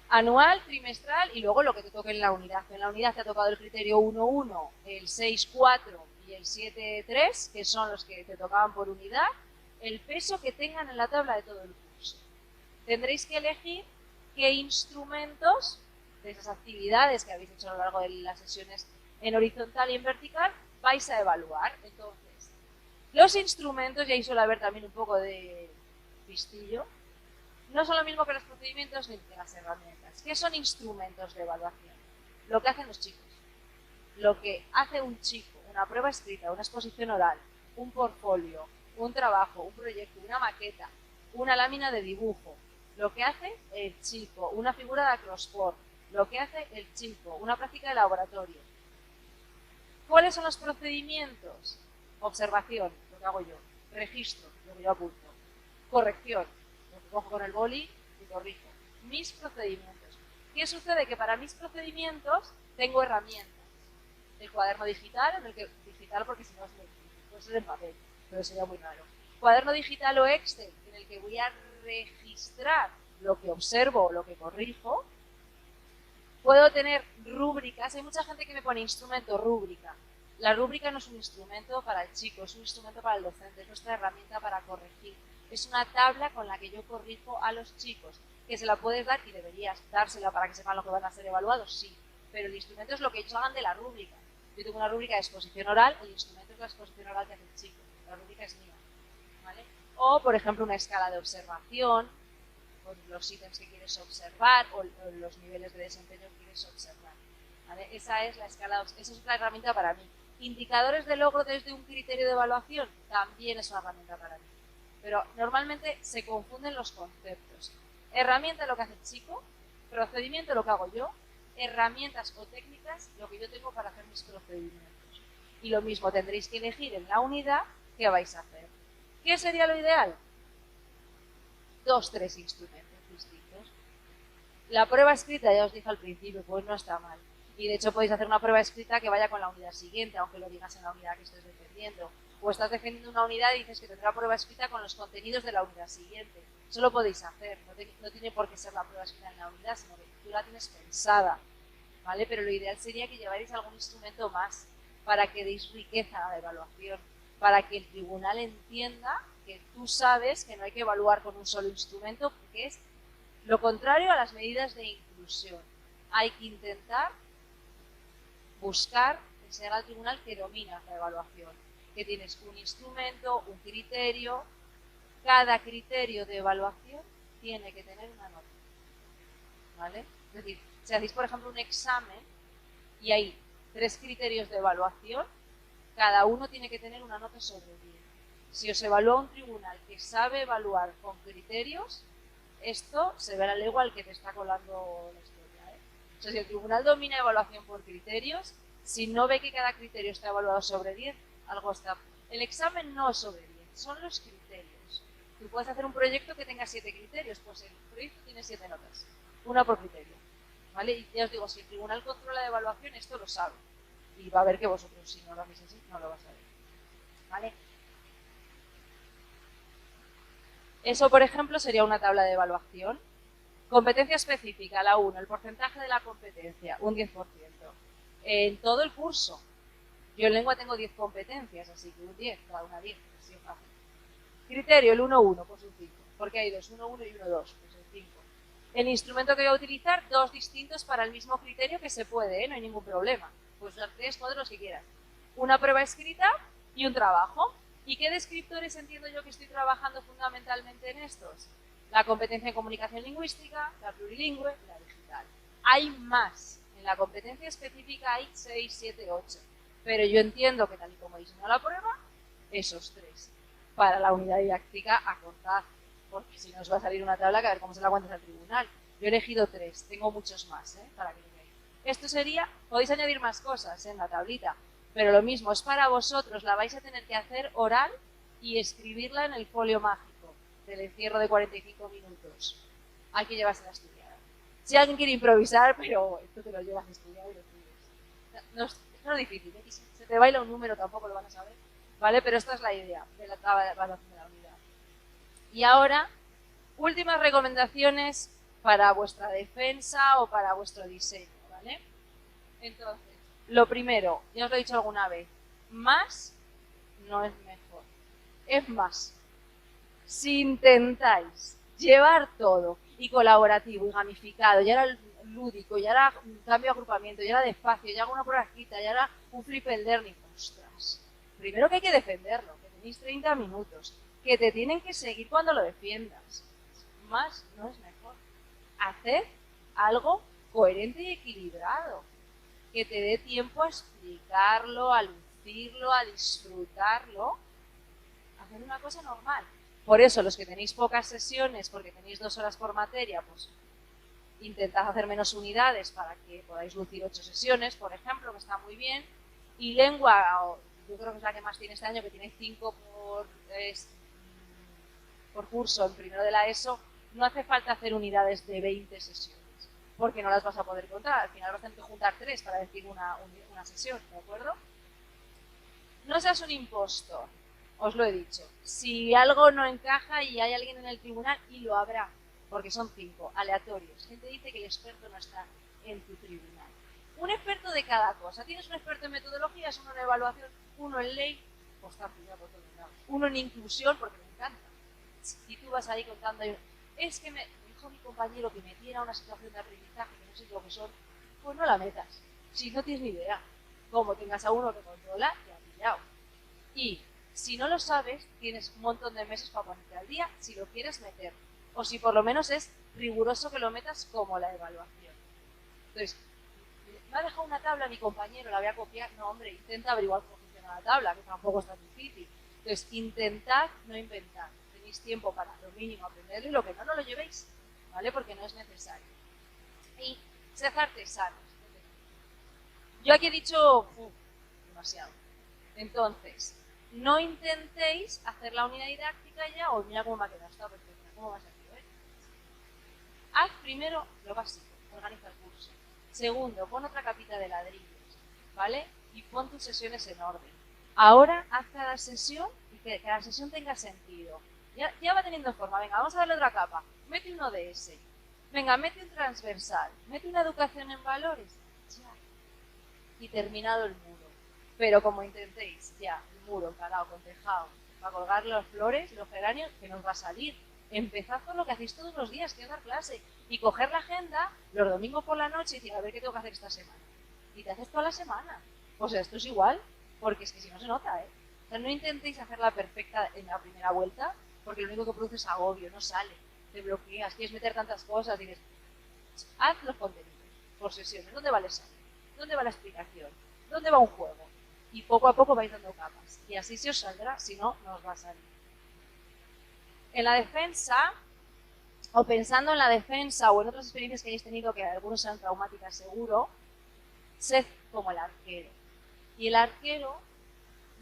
Anual, trimestral y luego lo que te toque en la unidad. En la unidad te ha tocado el criterio 1.1, el 6.4 y el 7.3, que son los que te tocaban por unidad, el peso que tengan en la tabla de todo el curso. Tendréis que elegir qué instrumentos de esas actividades que habéis hecho a lo largo de las sesiones en horizontal y en vertical vais a evaluar. Entonces, los instrumentos, y ahí suele haber también un poco de pistillo, no son lo mismo que los procedimientos ni que las herramientas. ¿Qué son instrumentos de evaluación? Lo que hacen los chicos. Lo que hace un chico, una prueba escrita, una exposición oral, un portfolio, un trabajo, un proyecto, una maqueta, una lámina de dibujo. Lo que hace el chico, una figura de acrosport. Lo que hace el chico, una práctica de laboratorio. ¿Cuáles son los procedimientos? Observación, lo que hago yo. Registro, lo que yo apunto. Corrección, lo que cojo con el boli y corrijo. Mis procedimientos. ¿Qué sucede? Que para mis procedimientos tengo herramientas. El cuaderno digital, digital porque si no es muy difícil, puede ser en papel, pero sería muy raro. Cuaderno digital o Excel, en el que voy a registrar lo que observo o lo que corrijo. Puedo tener rúbricas. Hay mucha gente que me pone instrumento, rúbrica. La rúbrica no es un instrumento para el chico, es un instrumento para el docente, es nuestra herramienta para corregir. Es una tabla con la que yo corrijo a los chicos, que se la puedes dar y deberías dársela para que sepan lo que van a ser evaluados, sí. Pero el instrumento es lo que ellos hagan de la rúbrica. Yo tengo una rúbrica de exposición oral, el instrumento es la exposición oral que hace el chico, la rúbrica es mía, ¿vale? O, por ejemplo, una escala de observación, con los ítems que quieres observar o los niveles de desempeño que quieres observar, ¿vale? Esa es la escala, esa es una herramienta para mí. Indicadores de logro desde un criterio de evaluación también es una herramienta para mí. Pero normalmente se confunden los conceptos. Herramienta lo que hace el chico, procedimiento lo que hago yo, herramientas o técnicas lo que yo tengo para hacer mis procedimientos. Y lo mismo tendréis que elegir en la unidad qué vais a hacer. ¿Qué sería lo ideal? 2, 3 instrumentos distintos. La prueba escrita, ya os dije al principio, pues no está mal. Y de hecho podéis hacer una prueba escrita que vaya con la unidad siguiente, aunque lo digas en la unidad que estés defendiendo. O estás defendiendo una unidad y dices que tendrá prueba escrita con los contenidos de la unidad siguiente. Eso lo podéis hacer, no tiene por qué ser la prueba escrita en la unidad, sino que tú la tienes pensada, ¿vale? Pero lo ideal sería que llevarais algún instrumento más para que deis riqueza a la evaluación, para que el tribunal entienda que tú sabes que no hay que evaluar con un solo instrumento, porque es lo contrario a las medidas de inclusión. Hay que intentar buscar, enseñar al tribunal que domina la evaluación, que tienes un instrumento, un criterio. Cada criterio de evaluación tiene que tener una nota, ¿vale? Es decir, si hacéis, por ejemplo, un examen y hay 3 criterios de evaluación, cada uno tiene que tener una nota sobre 10. Si os evalúa un tribunal que sabe evaluar con criterios, esto se ve a la legua al que te está colando la historia, ¿eh? O sea, si el tribunal domina evaluación por criterios, si no ve que cada criterio está evaluado sobre 10, algo está. El examen no es sobre 10, son los criterios. Tú puedes hacer un proyecto que tenga 7 criterios, pues el proyecto tiene 7 notas, una por criterio, ¿vale? Y ya os digo, si el tribunal controla la evaluación, esto lo sabe. Y va a ver que vosotros, si no lo hacéis así, no lo vas a ver, ¿vale? Eso, por ejemplo, sería una tabla de evaluación. Competencia específica, la 1, el porcentaje de la competencia, un 10%. En todo el curso. Yo en lengua tengo 10 competencias, así que un 10, cada una 10, así es fácil. Criterio, el 1-1, pues un 5, porque hay 2, 1-1 y 1-2, pues un 5. El instrumento que voy a utilizar, 2 distintos para el mismo criterio que se puede, ¿eh? No hay ningún problema. Pues los 3 modelos que quieras. Una prueba escrita y un trabajo. ¿Y qué descriptores entiendo yo que estoy trabajando fundamentalmente en estos? La competencia en comunicación lingüística, la plurilingüe y la digital. Hay más. En la competencia específica hay 6, 7, 8. Pero yo entiendo que tal y como diseño la prueba, esos 3. Para la unidad didáctica a contar. Porque si no os va a salir una tabla que a ver cómo se la cuentas al tribunal. Yo he elegido 3, tengo muchos más, para que lo veáis. Esto sería, podéis añadir más cosas en la tablita, pero lo mismo, es para vosotros, la vais a tener que hacer oral y escribirla en el folio mágico del encierro de 45 minutos. Hay que llevársela estudiada. Si alguien quiere improvisar, pero esto te lo llevas estudiado y lo escribes. No es difícil, ¿eh? Y si se te baila un número tampoco lo van a saber, ¿vale? Pero esta es la idea de la tabla de evaluación de la unidad. Y ahora, últimas recomendaciones para vuestra defensa o para vuestro diseño, ¿vale? Entonces, lo primero, ya os lo he dicho alguna vez, más no es mejor, es más. Si intentáis llevar todo y colaborativo y gamificado, ya era lúdico, ya era un cambio de agrupamiento, ya era despacio, ya era una prueba escrita, ya era un flipped learning, ostras, primero que hay que defenderlo, que tenéis 30 minutos, que te tienen que seguir cuando lo defiendas. Más no es mejor. Haced algo coherente y equilibrado, que te dé tiempo a explicarlo, a lucirlo, a disfrutarlo. Hacer una cosa normal. Por eso, los que tenéis pocas sesiones, porque tenéis 2 horas por materia, pues intentad hacer menos unidades para que podáis lucir 8 sesiones, por ejemplo, que está muy bien. Y lengua, yo creo que es la que más tiene este año, que tiene 5 por curso en primero de la ESO, no hace falta hacer unidades de 20 sesiones. porque no las vas a poder contar. Al final vas a tener que juntar 3 para decir una sesión, ¿de acuerdo? No seas un impostor, os lo he dicho. Si algo no encaja y hay alguien en el tribunal, y lo habrá, porque son 5, aleatorios. Gente dice que el experto no está en tu tribunal. Un experto de cada cosa. Tienes un experto en metodologías, uno en evaluación, uno en ley, pues está pillado por todos lados. Uno en inclusión, porque me encanta. Si tú vas ahí contando, es que me dijo mi compañero que metiera una situación de aprendizaje, que no sé lo que son, pues no la metas. Si no tienes ni idea. Como tengas a uno que controla, te ha pillado. Y si no lo sabes, tienes un montón de meses para ponerte al día si lo quieres meter. O si por lo menos es riguroso que lo metas como la evaluación. Entonces, me ha dejado una tabla mi compañero, la voy a copiar. No, hombre, intenta averiguar cómo funciona la tabla, que tampoco es tan difícil. Entonces, intentad no inventar. Tenéis tiempo para lo mínimo aprenderlo y lo que no lo llevéis, ¿vale? Porque no es necesario. Y sed artesanos. Yo aquí he dicho demasiado. Entonces, no intentéis hacer la unidad didáctica ya, o mira cómo me ha quedado, está perfecta, cómo va a salir, ¿eh? Haz primero lo básico, organiza el curso. Segundo, pon otra capita de ladrillos, ¿vale? Y pon tus sesiones en orden. Ahora haz cada sesión y que cada sesión tenga sentido. Ya va teniendo forma. Venga, vamos a darle otra capa. Mete un ODS. Venga, mete un transversal. Mete una educación en valores. Ya. Y terminado el muro. Pero como intentéis, ya, el muro encarado con tejado, para colgar las flores, los geranios, que nos va a salir. Empezad por lo que hacéis todos los días, que es dar clase. Y coger la agenda los domingos por la noche y decir, a ver qué tengo que hacer esta semana. Y te haces toda la semana. O sea, esto es igual, porque es que si no se nota, ¿eh? O sea, no intentéis hacerla perfecta en la primera vuelta, porque lo único que produce es agobio, no sale. Te bloqueas, quieres meter tantas cosas, dices, haz los contenidos por sesiones. ¿Dónde va el examen? ¿Dónde va la explicación? ¿Dónde va un juego? Y poco a poco vais dando capas. Y así se os saldrá, si no, no os va a salir. En la defensa, o pensando en la defensa, o en otras experiencias que hayáis tenido, que algunos sean traumáticas seguro, sed como el arquero. Y el arquero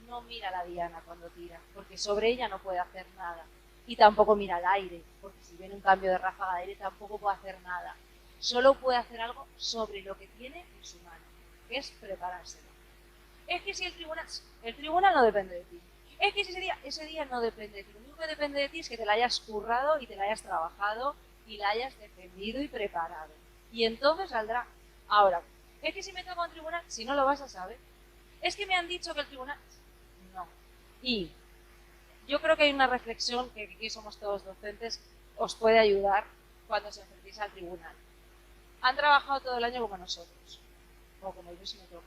no mira a la diana cuando tira, porque sobre ella no puede hacer nada. Y tampoco mira al aire, porque si viene un cambio de ráfaga de aire tampoco puede hacer nada. Solo puede hacer algo sobre lo que tiene en su mano, que es preparárselo. Es que si el tribunal no depende de ti. Es que ese día no depende de ti. Lo único que depende de ti es que te la hayas currado y te la hayas trabajado y la hayas defendido y preparado. Y entonces saldrá. Ahora, es que si me toca un tribunal, si no lo vas a saber. Es que me han dicho que el tribunal... No. Y yo creo que hay una reflexión que aquí somos todos docentes, os puede ayudar cuando se enfrentéis al tribunal. Han trabajado todo el año como nosotros. O como yo si me toca.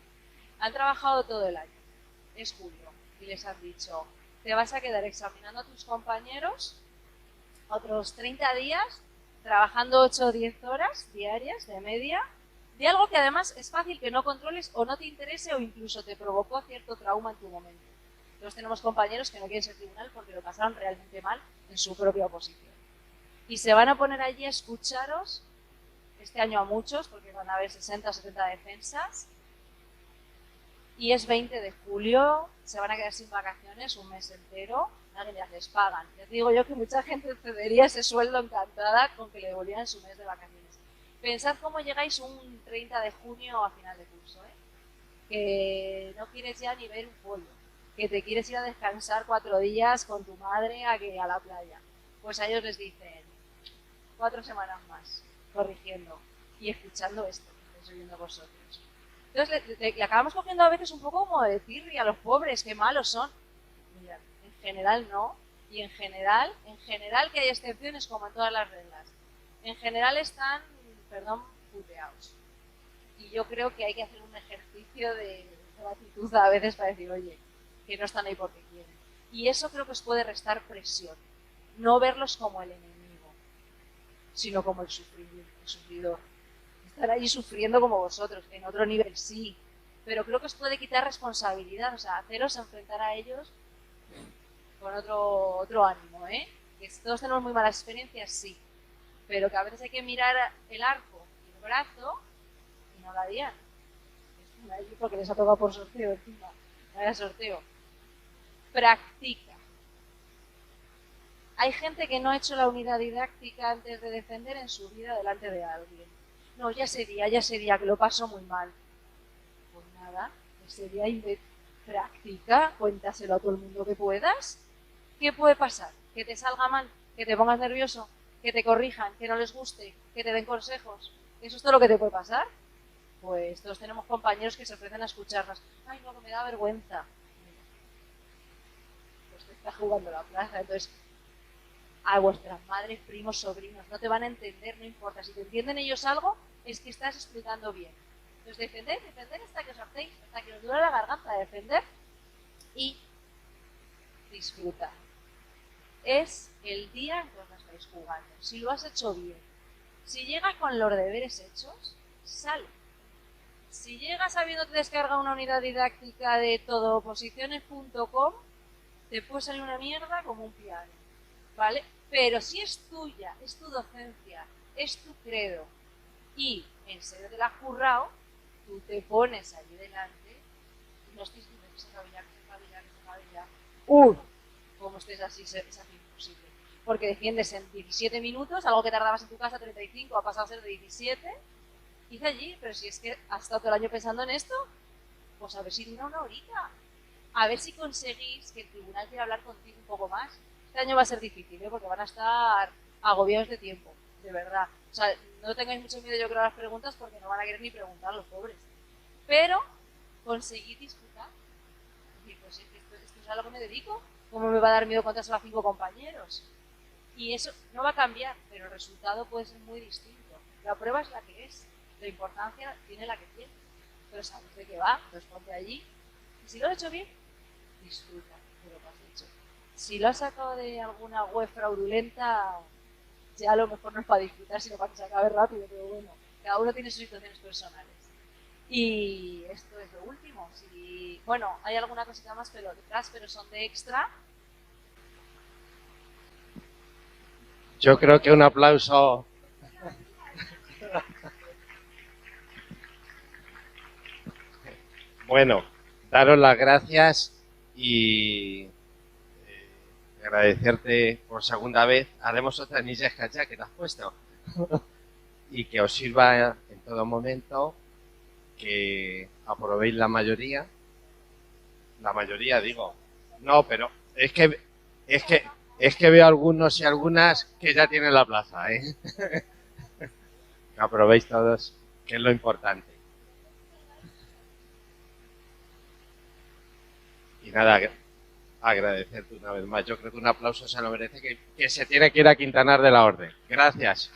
Han trabajado todo el año, es julio, y les han dicho, te vas a quedar examinando a tus compañeros otros 30 días, trabajando 8 o 10 horas diarias de media, de algo que además es fácil que no controles o no te interese o incluso te provocó cierto trauma en tu momento. Entonces tenemos compañeros que no quieren ser tribunal porque lo pasaron realmente mal en su propia oposición. Y se van a poner allí a escucharos, este año a muchos, porque van a haber 60 o 70 defensas, y es 20 de julio, se van a quedar sin vacaciones un mes entero, alguien les pagan. Les digo yo que mucha gente cedería ese sueldo encantada con que le devolvieran su mes de vacaciones. Pensad cómo llegáis un 30 de junio a final de curso, ¿eh? Que no quieres ya ni ver un pollo, que te quieres ir a descansar 4 días con tu madre a la playa. Pues a ellos les dicen 4 semanas más, corrigiendo y escuchando esto que estáis oyendo vosotros. Entonces le acabamos cogiendo a veces un poco como de decir, y a los pobres, qué malos son. Mira, en general no. Y en general que hay excepciones como en todas las reglas. En general están, perdón, puteados. Y yo creo que hay que hacer un ejercicio de gratitud a veces para decir, oye, que no están ahí porque quieren. Y eso creo que os puede restar presión. No verlos como el enemigo, sino como el sufridor. Estar ahí sufriendo como vosotros, en otro nivel sí, pero creo que os puede quitar responsabilidad, o sea, haceros enfrentar a ellos con otro ánimo, ¿eh? Que todos tenemos muy malas experiencias, sí, pero que a veces hay que mirar el arco y el brazo y no la diana. Porque les ha tocado por sorteo encima, vaya sorteo. Practica. Hay gente que no ha hecho la unidad didáctica antes de defender en su vida delante de alguien. No, ya sería, que lo paso muy mal. Pues nada, ese día practica, cuéntaselo a todo el mundo que puedas. ¿Qué puede pasar? ¿Que te salga mal? ¿Que te pongas nervioso? ¿Que te corrijan? ¿Que no les guste? ¿Que te den consejos? ¿Eso es todo lo que te puede pasar? Pues todos tenemos compañeros que se ofrecen a escucharnos. Ay, no, que me da vergüenza. Pues te está jugando la plaza. Entonces, a vuestras madres, primos, sobrinos, no te van a entender, no importa. Si te entienden ellos algo, es que estás explicando bien. Entonces, defender hasta que os hartéis, hasta que os dure la garganta, defender y disfrutar. Es el día en que os estáis jugando. Si lo has hecho bien, si llegas con los deberes hechos, sale. Si llegas habiéndote descargado una unidad didáctica de todooposiciones.com, te puede salir una mierda como un piano, ¿vale? Pero si es tuya, es tu docencia, es tu credo, y en serio te la has currado, tú te pones allí delante y no estés diciendo que se cabilla. Como estés así, es así imposible. Porque defiendes en 17 minutos, algo que tardabas en tu casa 35, ha pasado a ser de 17. Hice allí, pero si es que has estado todo el año pensando en esto, pues a ver si dura una horita. A ver si conseguís que el tribunal quiera hablar contigo un poco más. Este año va a ser difícil, porque van a estar agobiados de tiempo, de verdad. O sea, no tengáis mucho miedo, yo creo, a las preguntas, porque no van a querer ni preguntar los pobres. Pero conseguid disfrutar. Es decir, pues esto es a lo que me dedico. ¿Cómo me va a dar miedo contárselo a 5 compañeros? Y eso no va a cambiar, pero el resultado puede ser muy distinto. La prueba es la que es. La importancia tiene la que tiene. Pero sabes de qué va, entonces ponte allí. Y si lo has hecho bien, disfruta de lo que has hecho. Si lo has sacado de alguna web fraudulenta, ya a lo mejor no es para disfrutar, sino para que se acabe rápido, pero bueno, cada uno tiene sus situaciones personales. Y esto es lo último. Si, bueno, hay alguna cosita más pero detrás, pero son de extra. Yo creo que un aplauso. Bueno, daros las gracias y agradecerte por segunda vez. Haremos otra Ninja Escacha que te has puesto. Y que os sirva en todo momento, que aprobéis la mayoría. La mayoría, digo. No, pero es que veo algunos y algunas que ya tienen la plaza, ¿eh? Que aprobéis todos, que es lo importante. Y nada, agradecerte una vez más. Yo creo que un aplauso se lo merece, que se tiene que ir a Quintanar de la Orden. Gracias.